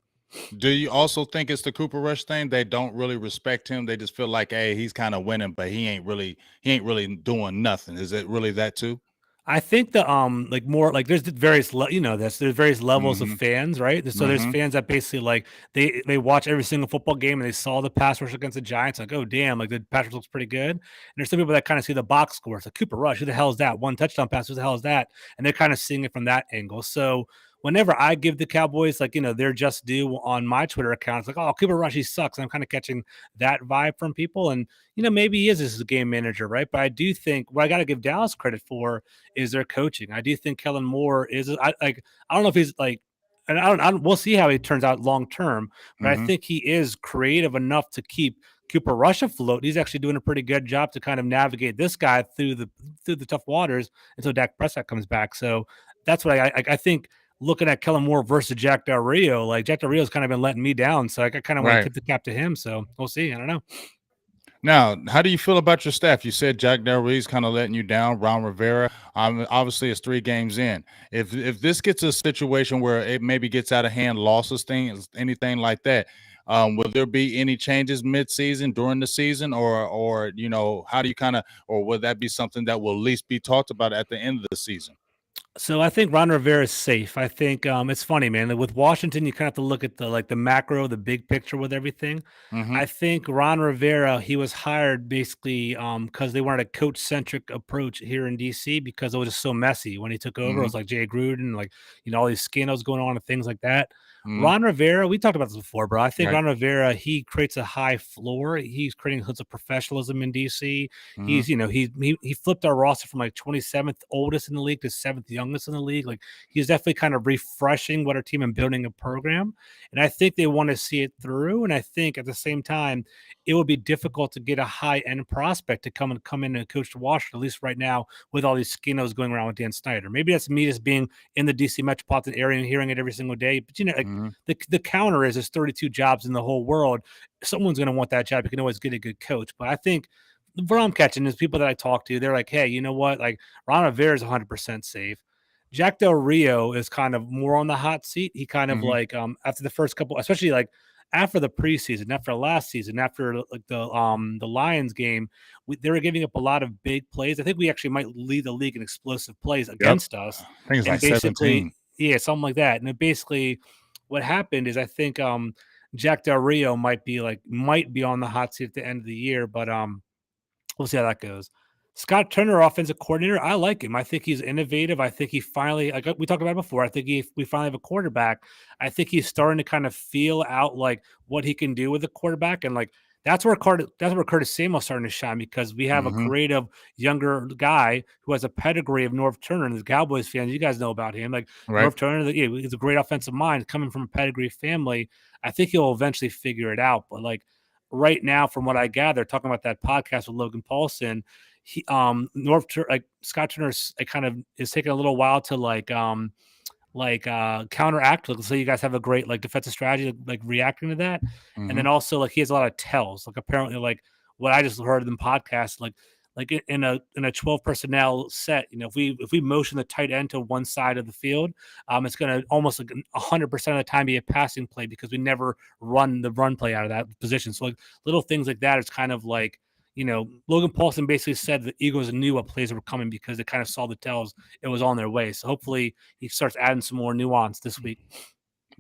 Do you also think it's the Cooper Rush thing? They don't really respect him. They just feel like, hey, he's kind of winning, but he ain't really doing nothing. Is it really that too? I think the like more like there's various there's various levels of Mm-hmm. fans, right? So there's Mm-hmm. fans that basically like they watch every single football game and they saw the pass rush against the Giants, like, oh damn, like the pass rush looks pretty good. And there's some people that kind of see the box scores, like Cooper Rush, who the hell is that? One touchdown pass, who the hell is that? And they're kind of seeing it from that angle. So whenever I give the Cowboys like their just due on my Twitter account, it's like, oh, Cooper Rush, he sucks. And I'm kind of catching that vibe from people. And maybe he is as a game manager, right? But I do think what I got to give Dallas credit for is their coaching. I do think Kellen Moore is I don't know if he's like, and I don't we'll see how he turns out long term, but I Mm-hmm. think he is creative enough to keep Cooper Rush afloat. He's actually doing a pretty good job to kind of navigate this guy through the tough waters until Dak Prescott comes back. So that's what I think. Looking at Kellen Moore versus Jack Del Rio, like Jack Del Rio's kind of been letting me down, so I kind of want to Right. tip the cap to him. So we'll see. I don't know. Now, how do you feel about your staff? You said Jack Del Ree's kind of letting you down. Ron Rivera, obviously, it's 3 games in. If this gets a situation where it maybe gets out of hand, losses, things, anything like that, will there be any changes mid-season during the season, or how do you kind of, or will that be something that will at least be talked about at the end of the season? So I think Ron Rivera is safe. I think it's funny, man. With Washington, you kind of have to look at the macro, the big picture with everything. Mm-hmm. I think Ron Rivera, he was hired basically because they wanted a coach centric approach here in DC because it was just so messy when he took over. It Mm-hmm. was like Jay Gruden, like all these scandals going on and things like that. Mm-hmm. Ron Rivera, we talked about this before, bro. I think Right. Ron Rivera, he creates a high floor. He's creating a sense of professionalism in DC. Mm-hmm. He's, he flipped our roster from like 27th oldest in the league to 7th youngest in the league. Like he's definitely kind of refreshing what our team and building a program. And I think they want to see it through. And I think at the same time, it would be difficult to get a high end prospect to come in and coach Washington, at least right now, with all these skinos going around with Dan Snyder. Maybe that's me just being in the DC metropolitan area and hearing it every single day. But like Mm-hmm. the counter is there's 32 jobs in the whole world. Someone's going to want that job. You can always get a good coach. But I think what I'm catching is people that I talk to, they're like, hey, you know what? Like Ron Rivera is 100% safe. Jack Del Rio is kind of more on the hot seat. He kind of Mm-hmm. like after the first couple, especially like after the preseason, after last season, after like the Lions game, they were giving up a lot of big plays. I think we actually might lead the league in explosive plays Yep. against us, I think it's and like basically, 17. yeah, something like that. And it basically, what happened is I think Jack Del Rio might be on the hot seat at the end of the year, but we'll see how that goes. Scott Turner, offensive coordinator, I like him. I think he's innovative. I think he finally, like we talked about before, I think we finally have a quarterback. I think he's starting to kind of feel out like what he can do with the quarterback, and like that's where Curtis Samuel's starting to shine because we have a Mm-hmm. creative younger guy who has a pedigree of North Turner. And the Cowboys fans, you guys know about him. Like Right. North Turner, yeah, he's a great offensive mind coming from a pedigree family. I think he'll eventually figure it out, but like right now, from what I gather, talking about that podcast with Logan Paulson, he like Scott Turner kind of is taking a little while to counteract. Like, let's say you guys have a great like defensive strategy, like reacting to that, and Mm-hmm. then also like he has a lot of tells. Like apparently, like what I just heard in the podcast, like in a 12 personnel set, if we motion the tight end to one side of the field, it's going to almost like 100% of the time be a passing play because we never run the run play out of that position. So like little things like that, it's kind of like, Logan Paulson basically said the Eagles knew what plays were coming because they kind of saw the tells it was on their way. So hopefully he starts adding some more nuance this week.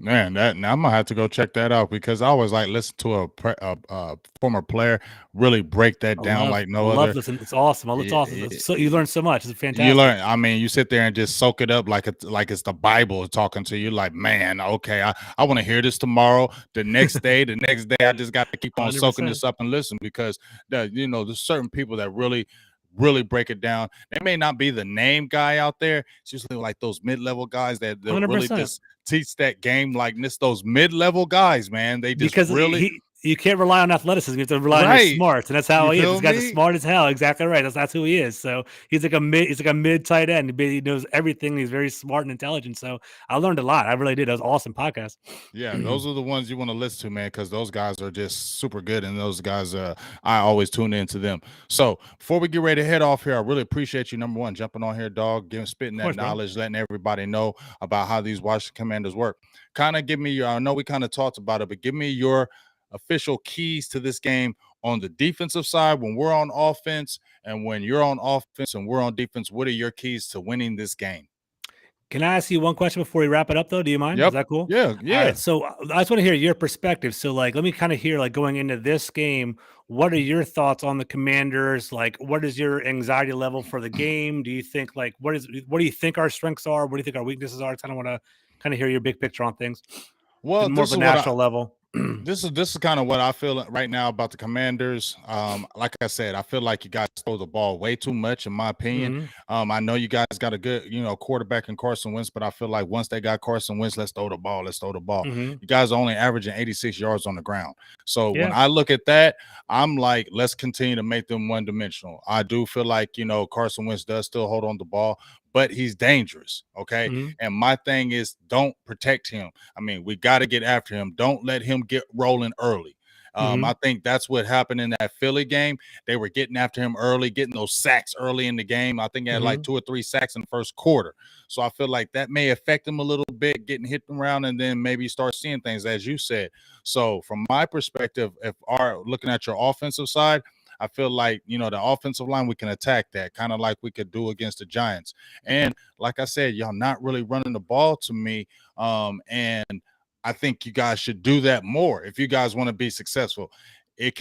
Man, now I'm gonna have to go check that out because I always like listen to a former player really break that down like I no love other. listening. It's awesome. It's awesome. So you learn so much. It's You fantastic. learn. I mean, you sit there and just soak it up like it's the Bible talking to you. Like, man, okay, I want to hear this tomorrow. The next day, I just got to keep on soaking 100%. this up and listen because there's certain people that really break it down. They may not be the name guy out there. It's usually like those mid-level guys that really 100%. just teach that game like this. Those mid-level guys, man, they just Because really you can't rely on athleticism. You have to rely on his right. smarts, and that's how You he is. feel This guy's me? smart as hell. Exactly right. That's who he is. So he's like a mid tight end. He knows everything. He's very smart and intelligent. So I learned a lot. I really did. That was an awesome podcast. Yeah, those are the ones you want to listen to, man, because those guys are just super good, and those guys, I always tune into them. So before we get ready to head off here, I really appreciate you, number one, jumping on here, dog, spitting Of that course, bro. knowledge, letting everybody know about how these Washington Commanders work. Kind of give me your, I know we kind of talked about it, but give me your official keys to this game on the defensive side, when we're on offense and when you're on offense and we're on defense, what are your keys to winning this game? Can I ask you one question before we wrap it up, though? Do you mind? Is Yep. that cool? Yeah. All Yeah. right. So I just want to hear your perspective. So, like, let me kind of hear, like, going into this game, what are your thoughts on the Commanders? Like, what is your anxiety level for the game? Do you think, like, what do you think our strengths are? What do you think our weaknesses are? I kind of want to kind of hear your big picture on things, Well, more of this a is what national level. this is kind of what I feel right now about the Commanders. Like I said, I feel like you guys throw the ball way too much, in my opinion. Mhm. I know you guys got a good, quarterback in Carson Wentz, but I feel like once they got Carson Wentz, let's throw the ball. Let's throw the ball. Mhm. You guys are only averaging 86 yards on the ground. So when Yeah. I look at that, I'm like, let's continue to make them one dimensional. I do feel like, Carson Wentz does still hold on the ball, but he's dangerous. Okay. Mhm. And my thing is, don't protect him. I mean, we got to get after him. Don't let him get rolling early. I Mhm. think that's what happened in that Philly game. They were getting after him early, getting those sacks early in the game. I think he had like Mhm. 2 or 3 sacks in the first quarter. So I feel like that may affect him a little bit, getting hit around, and then maybe start seeing things, as you said. So from my perspective, if are looking at your offensive side, I feel like, the offensive line, we can attack that kind of like we could do against the Giants. And like I said, y'all not really running the ball to me. And I think you guys should do that more if you guys want to be successful. It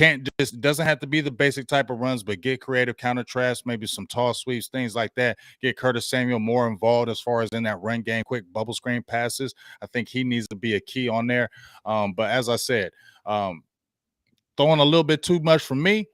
doesn't have to be the basic type of runs, but get creative counter traps, maybe some toss sweeps, things like that. Get Curtis Samuel more involved as far as in that run game, quick bubble screen passes. I think he needs to be a key on there. But as I said, throwing a little bit too much from me.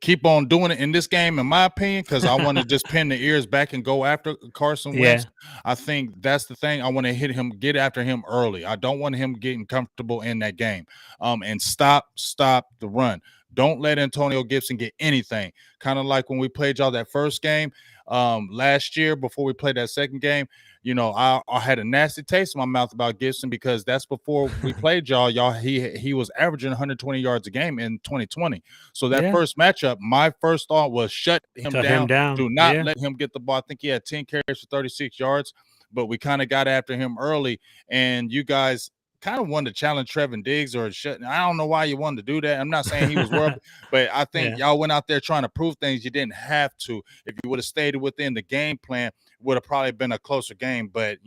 Keep on doing it in this game, in my opinion, because I want to just pin the ears back and go after Carson Wentz. Yeah. I think that's the thing. I want to get after him early. I don't want him getting comfortable in that game. And stop the run. Don't let Antonio Gibson get anything. Kind of like when we played y'all that first game last year before we played that second game. I had a nasty taste in my mouth about Gibson because that's before we played y'all. He was averaging 120 yards a game in 2020. So that Yeah. first matchup, my first thought was shut him Shut down. him down. Do not Yeah. let him get the ball. I think he had 10 carries for 36 yards, but we kind of got after him early. And you guys kind of wanted to challenge Trevin Diggs or shut. I don't know why you wanted to do that. I'm not saying he was worth it, but I think Yeah. y'all went out there trying to prove things you didn't have to. If you would have stayed within the game plan, would have probably been a closer game. But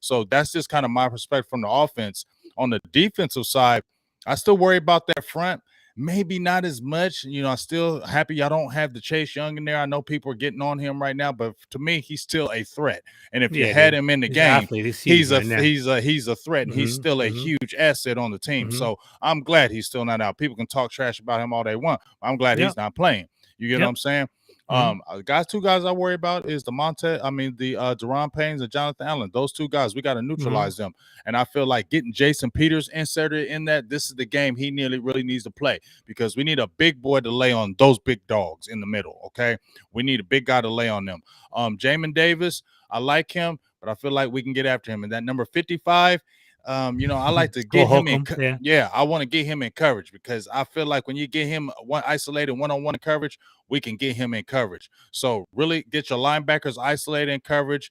so that's just kind of my perspective from the offense. On the defensive side, I still worry about that front. Maybe not as much. I'm still happy y'all don't have the Chase Young in there. I know people are getting on him right now, but to me, he's still a threat. And if you Yeah, had dude. him in the He's an game, athlete. He's huge, man. Yeah. he's a threat, and he's Mhm. still a Mhm. huge asset on the team. Mhm. So I'm glad he's still not out. People can talk trash about him all they want. I'm glad Yep. he's not playing. You get what Yep. I'm saying? Mhm. Two guys I worry about is the Duron Paynes and Jonathan Allen. Those two guys, we got to Mhm. neutralize them. And I feel like getting Jason Peters inserted in that, this is the game he nearly really needs to play because we need a big boy to lay on those big dogs in the middle. Okay, we need a big guy to lay on them. Jamin Davis, I like him, but I feel like we can get after him. And that number 55, I like to Go get him in. Holcomb. Yeah. Yeah, I want to get him in coverage because I feel like when you get him isolated one-on-one coverage, we can get him in coverage. So really get your linebackers isolated in coverage,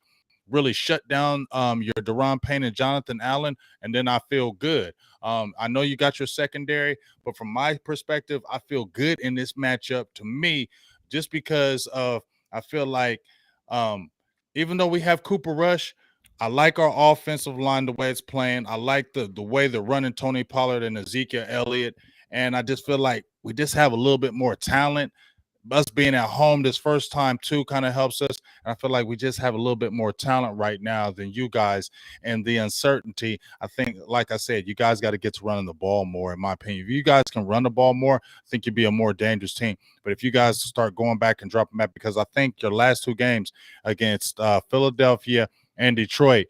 really shut down your Duron Payne and Jonathan Allen, and then I feel good. I know you got your secondary, but from my perspective, I feel good in this matchup to me just because of I feel like even though we have Cooper Rush, I like our offensive line the way it's playing. I like the way they're running Tony Pollard and Ezekiel Elliott. And I just feel like we just have a little bit more talent. Us being at home this first time too kind of helps us. And I feel like we just have a little bit more talent right now than you guys. And the uncertainty, I think, like I said, you guys got to get to running the ball more, in my opinion. If you guys can run the ball more, I think you'd be a more dangerous team. But if you guys start going back and dropping back, because I think your last two games against Philadelphia and Detroit,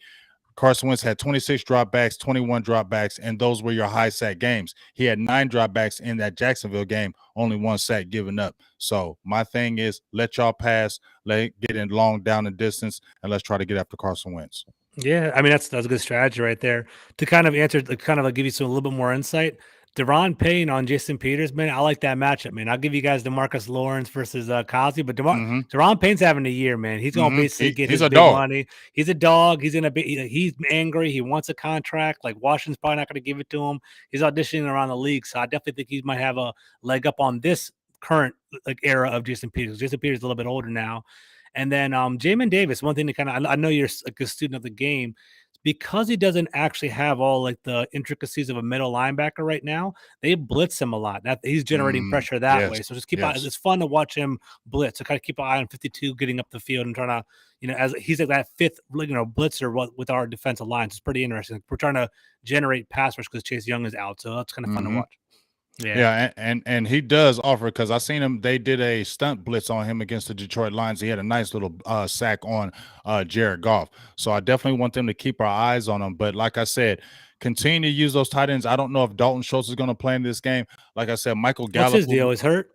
Carson Wentz had 26 dropbacks, 21 dropbacks, and those were your high sack games. He had 9 dropbacks in that Jacksonville game, only 1 sack given up. So my thing is, let y'all pass, let it get in long down the distance, and let's try to get after Carson Wentz. Yeah, I mean that's a good strategy right there. To kind of answer, to kind of like give you some a little bit more insight. Duron Payne on Jason Peters, man. I like that matchup, man. I'll give you guys DeMarcus Lawrence versus Cosby, but Duron Payne's having a year, man. He's gonna basically get He's his a big dog. money. He's a dog. He's gonna be. He's angry. He wants a contract. Like Washington's probably not gonna give it to him. He's auditioning around the league, so I definitely think he might have a leg up on this current like era of Jason Peters. Jason Peters is a little bit older now, and then Jamin Davis. One thing to kind of I know you're like a student of the game. Because he doesn't actually have all like the intricacies of a middle linebacker right now, they blitz him a lot. That he's generating pressure that way. So just keep eye. It's fun to watch him blitz. So kind of keep an eye on 52 getting up the field and trying to, as he's like that fifth, blitzer with our defensive lines. It's pretty interesting. We're trying to generate pass rush because Chase Young is out, so that's kind of fun to watch. Yeah, and he does offer, because I seen him. They did a stunt blitz on him against the Detroit Lions. He had a nice little sack on Jared Goff. So I definitely want them to keep our eyes on him. But like I said, continue to use those tight ends. I don't know if Dalton Schultz is going to play in this game. Like I said, Michael Gallup. What's his deal? Is hurt?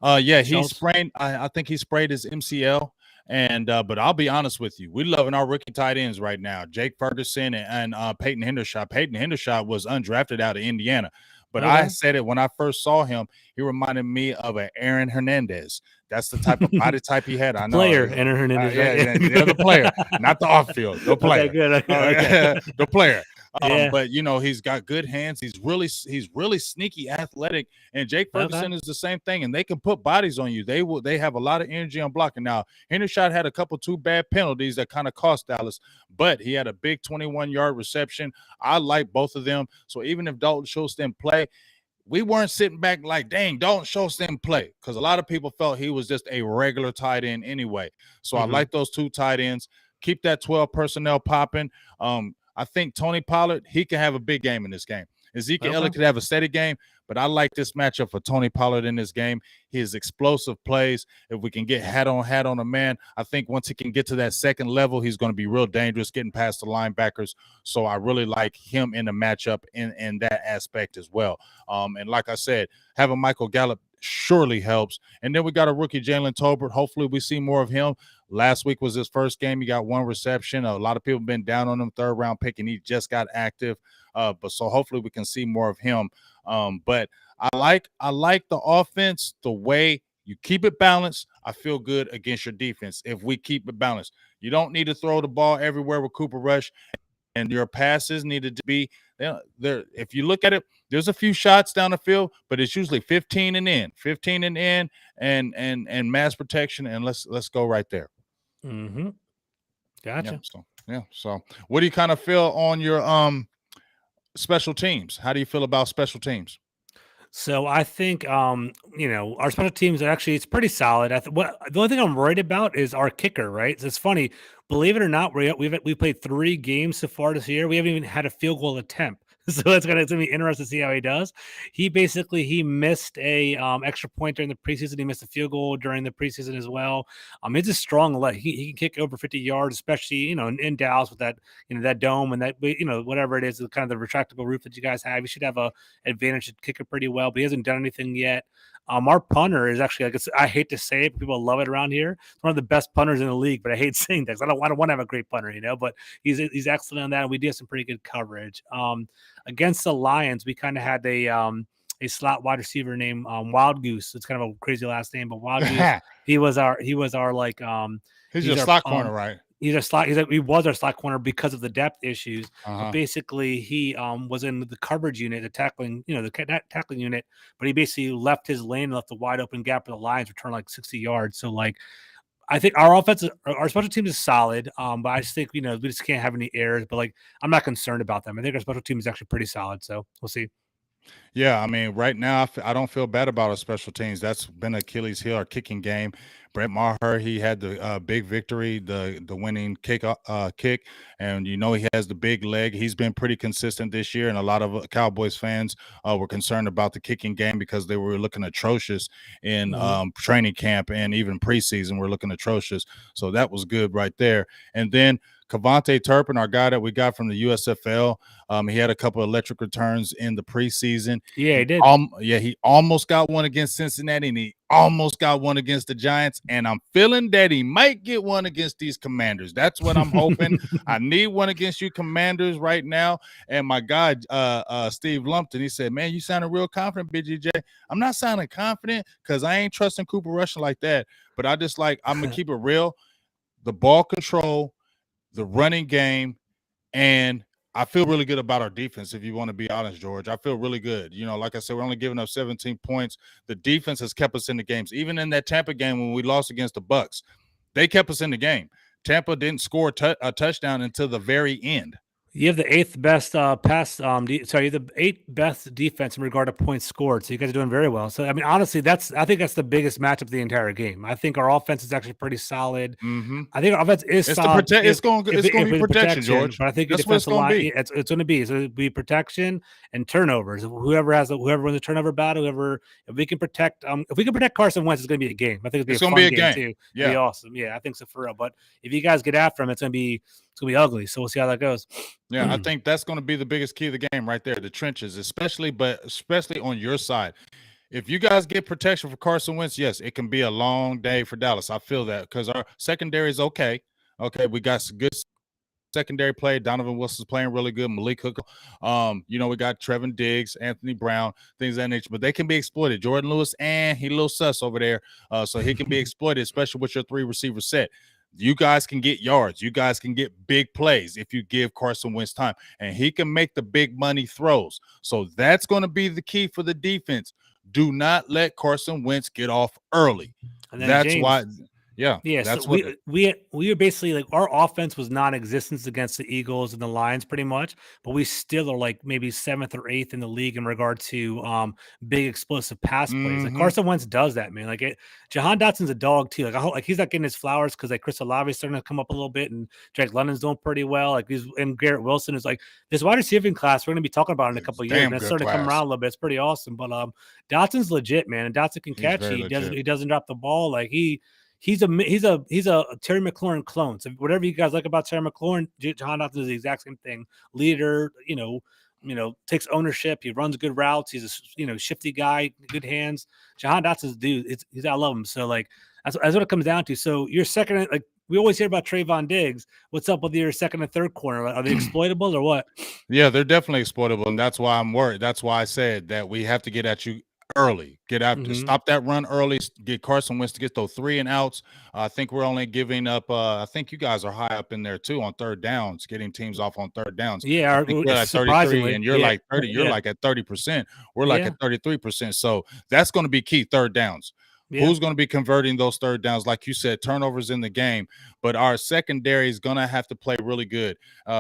Yeah, he sprained. I think he sprayed his MCL. And but I'll be honest with you, we're loving our rookie tight ends right now. Jake Ferguson and Peyton Hendershot. Peyton Hendershot was undrafted out of Indiana. But I said it when I first saw him. He reminded me of an Aaron Hernandez. That's the type of body type he had. I know. Player, Aaron Hernandez. Yeah, the player, not the off-field. The player. Okay, good. Okay. The player. But he's got good hands. He's really sneaky, athletic. And Jake Ferguson is the same thing. And they can put bodies on you. They have a lot of energy on blocking. Now, Hendershot had a couple 2 bad penalties that kind of cost Dallas, but he had a big 21-yard reception. I like both of them. So even if Dalton Schultz didn't play, we weren't sitting back like, dang, Dalton Schultz didn't play, because a lot of people felt he was just a regular tight end anyway. So I like those 2 tight ends. Keep that 12 personnel popping. I think Tony Pollard, he can have a big game in this game. Ezekiel Elliott could have a steady game, but I like this matchup for Tony Pollard in this game. His explosive plays, if we can get hat on a man, I think once he can get to that second level, he's going to be real dangerous getting past the linebackers. So I really like him in the matchup in that aspect as well. And like I said, having Michael Gallup surely helps. And then we got a rookie, Jalen Tolbert. Hopefully we see more of him. Last week was his first game. He got 1 reception. A lot of people have been down on him, 3rd-round pick, and he just got active. But so hopefully we can see more of him. But I like the offense, the way you keep it balanced. I feel good against your defense if we keep it balanced. You don't need to throw the ball everywhere with Cooper Rush, and your passes needed to be there. If you look at it, there's a few shots down the field, but it's usually 15 and in, and mass protection, and let's go right there. Gotcha. So what do you kind of feel on your special teams? How do you feel about special teams? So I think our special teams are actually, it's pretty solid. The only thing I'm worried about is our kicker, right? So it's funny, believe it or not, we've played 3 games so far this year. We haven't even had a field goal attempt. So it's gonna be interesting to see how he does. He missed a extra point during the preseason. He missed a field goal during the preseason as well. It's a strong leg. He can kick over 50 yards, especially in Dallas with that that dome and that whatever it is, the kind of the retractable roof that you guys have. He should have a advantage to kick it pretty well, but he hasn't done anything yet. Our punter is actually, I hate to say it, but people love it around here. It's one of the best punters in the league, but I hate saying that. I don't want to have a great punter, but he's excellent on that, and we do have some pretty good coverage. Against the Lions, we kind of had a slot wide receiver named Wild Goose. It's kind of a crazy last name, but Wild Goose. he was our like he's your slot corner, right? He was our slot corner because of the depth issues. But basically, he was in the coverage unit, the tackling unit. But he basically left his lane and left a wide open gap for the Lions, return like 60 yards. So I think our special team is solid. But I just think we just can't have any errors. But I'm not concerned about them. I think our special team is actually pretty solid. So we'll see. Yeah, I mean, right now I don't feel bad about our special teams. That's been Achilles' heel, our kicking game. Brett Maher, he had the big victory, the winning kick, and he has the big leg. He's been pretty consistent this year, and a lot of Cowboys fans were concerned about the kicking game because they were looking atrocious in training camp and even preseason. We're looking atrocious, so that was good right there. And then Kavonte Turpin, our guy that we got from the USFL, he had a couple of electric returns in the preseason. Yeah, he did. He almost got one against Cincinnati, and he almost got one against the Giants. And I'm feeling that he might get one against these Commanders. That's what I'm hoping. I need one against you Commanders right now. And my guy, Steve Lumpton, he said, man, you sounding real confident, BGJ. I'm not sounding confident because I ain't trusting Cooper Rush like that. But I'm going to keep it real. The ball control, the running game, and I feel really good about our defense, if you want to be honest, George. I feel really good. Like I said, we're only giving up 17 points. The defense has kept us in the games. Even in that Tampa game when we lost against the Bucs, they kept us in the game. Tampa didn't score a touchdown until the very end. You have the eighth best pass. You have the eighth best defense in regard to points scored. So you guys are doing very well. So I mean, honestly, I think that's the biggest matchup of the entire game. I think our offense is actually pretty solid. Mm-hmm. I think our offense is solid. It's going to be protection, George. But I think that's what it's going to be. It's going to be. So it'll be protection and turnovers. Whoever wins the turnover battle, if we can protect Carson Wentz, it's going to be a game. I think it's going to be a fun game too. Yeah, it'll be awesome. Yeah, I think so for real. But if you guys get after him, it's going to be ugly. So we'll see how that goes. Yeah, I think that's going to be the biggest key of the game right there, the trenches, especially on your side. If you guys get protection for Carson Wentz, yes, it can be a long day for Dallas. I feel that because our secondary is okay. Okay, we got some good secondary play. Donovan Wilson's playing really good. Malik Hooker. We got Trevin Diggs, Anthony Brown, things of that nature. But they can be exploited. Jordan Lewis, he a little sus over there. So he can be exploited, especially with your 3-receiver set. You guys can get yards. You guys can get big plays if you give Carson Wentz time. And he can make the big money throws. So that's going to be the key for the defense. Do not let Carson Wentz get off early. And then that's James, why – yeah. That's so we were basically like our offense was non-existent against the Eagles and the Lions pretty much, but we still are like maybe 7th or 8th in the league in regard to big explosive pass plays. Like Carson Wentz does that, man. Like Jahan Dotson's a dog too. Like I hope like he's not getting his flowers because like Chris Olave's starting to come up a little bit and Drake London's doing pretty well. Like and Garrett Wilson is like this wide receiving class we're gonna be talking about in a couple of years. And that's starting to come around a little bit. It's pretty awesome. But Dotson's legit, man, and Dotson can catch. He doesn't drop the ball. Like He's a Terry McLaurin clone. So whatever you guys like about Terry McLaurin, Jahan Dotson is the exact same thing. Leader, takes ownership. He runs good routes. He's a shifty guy, good hands. Jahan Dotson's dude. I love him. So like that's what it comes down to. So your second, like we always hear about Trayvon Diggs. What's up with your second and third corner? Are they exploitable or what? Yeah, they're definitely exploitable, and that's why I'm worried. That's why I said that we have to get at you early. Get out to stop that run early. Get Carson Wentz to get those 3 and outs. I think we're only giving up. I think you guys are high up in there too on third downs, getting teams off on third downs. Yeah, we're at 33, and you're like 30. You're like at 30%. We're like at 33%. So that's going to be key. Third downs. Yeah. Who's going to be converting those third downs? Like you said, turnovers in the game. But our secondary is going to have to play really good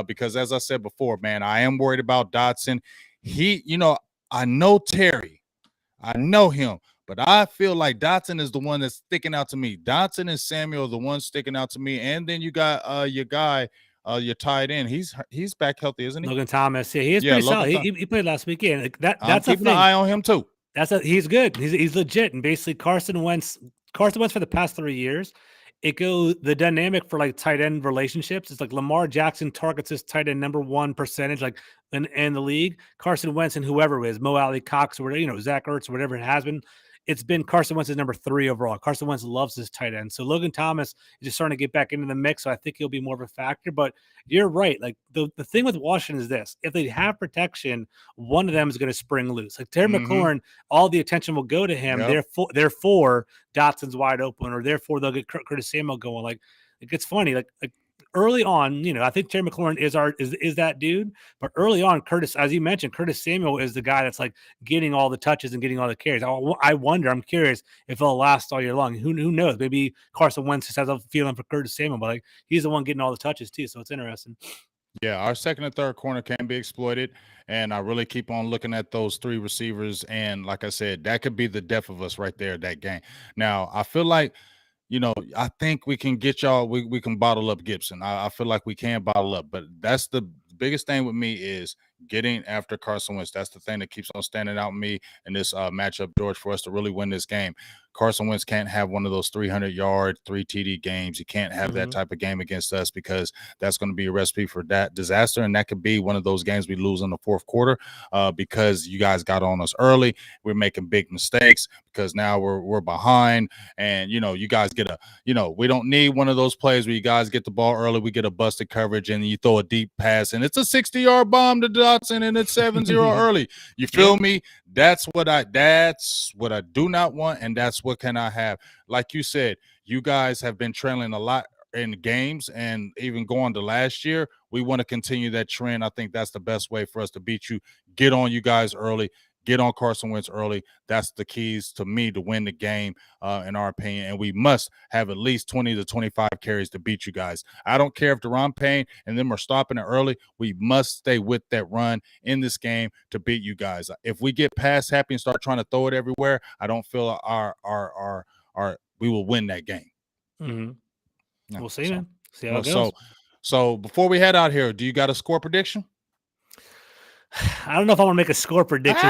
because, as I said before, man, I am worried about Dotson. I know Terry. I know him, but I feel like Dotson is the one that's sticking out to me. Dotson and Samuel are the ones sticking out to me. And then you got your guy, your tight end. He's back healthy, isn't he? Logan Thomas. Yeah, he is pretty solid. He played last weekend. Like that's keeping an eye on him too. He's good. He's legit. And basically Carson Wentz for the past 3 years, the dynamic for like tight end relationships. It's like Lamar Jackson targets his tight end number 1 percentage, like in the league. Carson Wentz and whoever it is, Mo Alley Cox or whatever, Zach Ertz or whatever it has been. It's been Carson Wentz is number 3 overall. Carson Wentz loves his tight end. So Logan Thomas is just starting to get back into the mix. So I think he'll be more of a factor. But you're right. Like the thing with Washington is this. If they have protection, one of them is going to spring loose. Like Terry McLaurin, all the attention will go to him. Yep. Therefore, Dotson's wide open, or therefore they'll get Curtis Samuel going. Like it's funny. Like early on, I think Terry McLaurin is that dude. But early on, as you mentioned, Curtis Samuel is the guy that's like getting all the touches and getting all the carries. I wonder. I'm curious if it'll last all year long. Who knows? Maybe Carson Wentz just has a feeling for Curtis Samuel, but like he's the one getting all the touches too. So it's interesting. Yeah, our second and third corner can be exploited, and I really keep on looking at those 3 receivers. And like I said, that could be the death of us right there, that game. Now, I feel like, I think we can get y'all, we can bottle up Gibson. I feel like we can bottle up, but that's the biggest thing with me is getting after Carson Wentz. That's the thing that keeps on standing out with me in this matchup, George, for us to really win this game. Carson Wentz can't have one of those 300-yard, 3 TD games. He can't have that Mhm. type of game against us, because that's going to be a recipe for that disaster. And that could be one of those games we lose in the fourth quarter because you guys got on us early. We're making big mistakes because now we're behind. And, you guys get we don't need one of those plays where you guys get the ball early, we get a busted coverage, and you throw a deep pass, and it's a 60-yard bomb to Dotson, and it's 7-0 early. You feel me? That's what I do not want, and that's what can I have. Like you said, you guys have been trailing a lot in games, and even going to last year. We want to continue that trend. I think that's the best way for us to beat you. Get on you guys early. Get on Carson Wentz early. That's the keys to me to win the game, in our opinion. And we must have at least 20 to 25 carries to beat you guys. I don't care if Duron Payne and them are stopping it early. We must stay with that run in this game to beat you guys. If we get pass happy and start trying to throw it everywhere, I don't feel we will win that game. Mm-hmm. Yeah, we'll see, man. See how it so, goes. So before we head out here, do you got a score prediction? I don't know if I want to make a score prediction.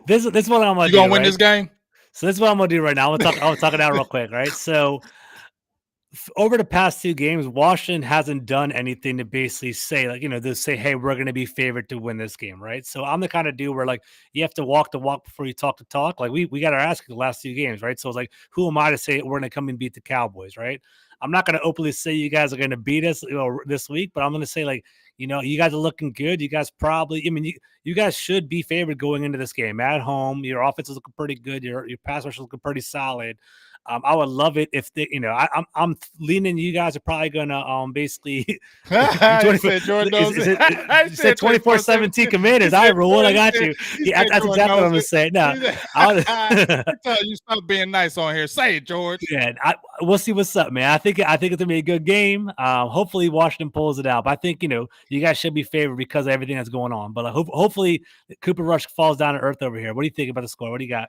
This is what I'm gonna do. You gonna win this game? So this is what I'm gonna do right now. I'm gonna talk it out real quick, right? So over the past 2 games, Washington hasn't done anything to basically say, to say, hey, we're going to be favored to win this game, right? So I'm the kind of dude where, you have to walk the walk before you talk the talk. Like, we got our ass kicked the last 2 games, right? So it's like, who am I to say we're going to come and beat the Cowboys, right? I'm not going to openly say you guys are going to beat us this week, but I'm going to say, you guys are looking good. You guys probably, you guys should be favored going into this game at home. Your offense is looking pretty good. Your pass rush is looking pretty solid. I would love it if I'm leaning. You guys are probably gonna basically. I said Jordan knows it. You said 24-17 Commanders. I rule. I got you. Yeah, that's exactly what I'm gonna say. No, you stop being nice on here. Say it, George. Yeah, we'll see what's up, man. I think it's gonna be a good game. Hopefully Washington pulls it out. But I think you guys should be favored because of everything that's going on. But hopefully Cooper Rush falls down to earth over here. What do you think about the score? What do you got?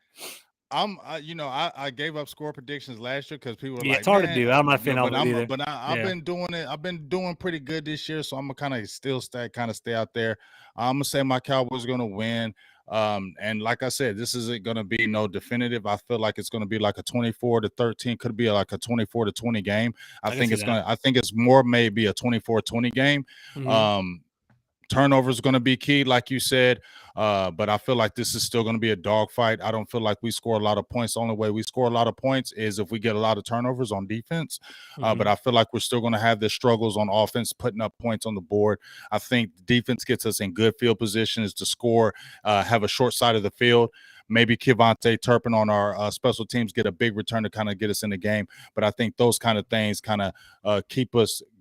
I gave up score predictions last year because people were it's hard to do. I'm not a fan of it either. But I've been doing it. I've been doing pretty good this year, so I'm gonna kind of still stay out there. I'm gonna say my Cowboys are gonna win. And like I said, this isn't gonna be no definitive. I feel like it's gonna be like a 24-13, could be like a 24-20 game. I think it's more maybe a 24-20 game. Mm-hmm. Turnovers are going to be key, like you said, but I feel like this is still going to be a dogfight. I don't feel like we score a lot of points. The only way we score a lot of points is if we get a lot of turnovers on defense. But I feel like we're still going to have the struggles on offense, putting up points on the board. I think defense gets us in good field positions to score, have a short side of the field. Maybe Kavonte Turpin on our special teams get a big return to kind of get us in the game. But I think those kind of things kind of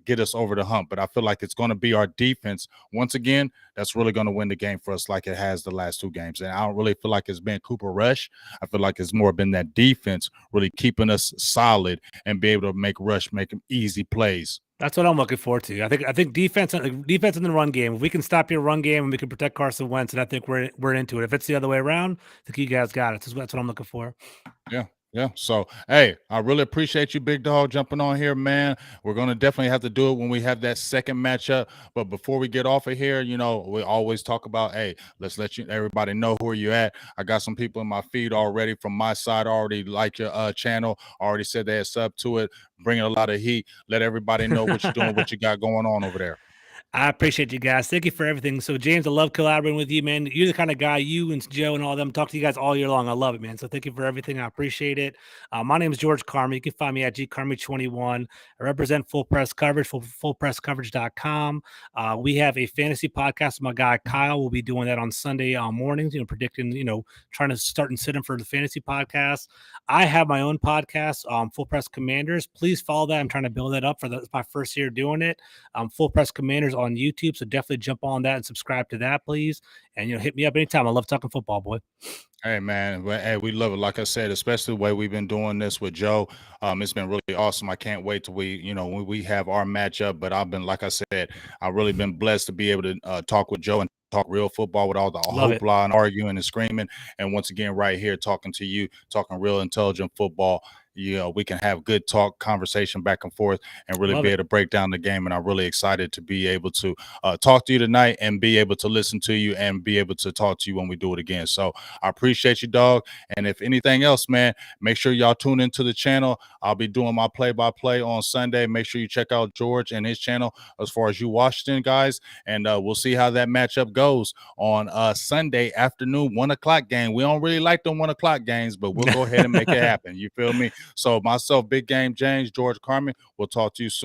get us over the hump. But I feel like it's going to be our defense once again that's really going to win the game for us, like it has the last 2 games. And I don't really feel like it's been Cooper Rush. I feel like it's more been that defense really keeping us solid and be able to make Rush make them easy plays. That's what I'm looking forward to. I think defense in the run game. If we can stop your run game and we can protect Carson Wentz, and I think we're into it. If it's the other way around, I think you guys got it. That's what I'm looking for. Yeah. So, hey, I really appreciate you, Big Dog, jumping on here, man. We're going to definitely have to do it when we have that second matchup. But before we get off of here, we always talk about, hey, let's let everybody know where you're at. I got some people in my feed already from my side already like your channel, already said they had sub to it, bringing a lot of heat. Let everybody know what you're doing, what you got going on over there. I appreciate you guys. Thank you for everything. So, James, I love collaborating with you, man. You're the kind of guy, you and Joe and all them, talk to you guys all year long. I love it, man. So thank you for everything. I appreciate it. My name is George Carmi. You can find me at gcarmi21. I represent Full Press Coverage, fullpresscoverage.com. We have a fantasy podcast with my guy, Kyle. We'll be doing that on Sunday mornings, predicting, trying to start and sit in for the fantasy podcast. I have my own podcast, Full Press Commanders. Please follow that. I'm trying to build that up for my first year doing it. Full Press Commanders on YouTube, so definitely jump on that and subscribe to that, please. And hit me up anytime. I love talking football, boy. Hey, man. Hey, we love it. Like I said, especially the way we've been doing this with Joe. It's been really awesome. I can't wait till when we have our matchup. But like I said, I've really been blessed to be able to talk with Joe and talk real football with all the hoopla and arguing and screaming. And once again, right here, talking to you, talking real intelligent football. we can have good talk, conversation back and forth, and really Love be it. able to break down the game. And I'm really excited to be able to talk to you tonight and be able to listen to you and be able to talk to you when we do it again. So I appreciate you, dog. And if anything else, man, make sure y'all tune into the channel. I'll be doing my play-by-play on Sunday. Make sure you check out George and his channel as far as you Washington guys. And we'll see how that matchup goes on Sunday afternoon, 1 o'clock game. We don't really like them 1 o'clock games, but we'll go ahead and make it happen. You feel me? So myself, Big Game James, George Carmi, we'll talk to you soon.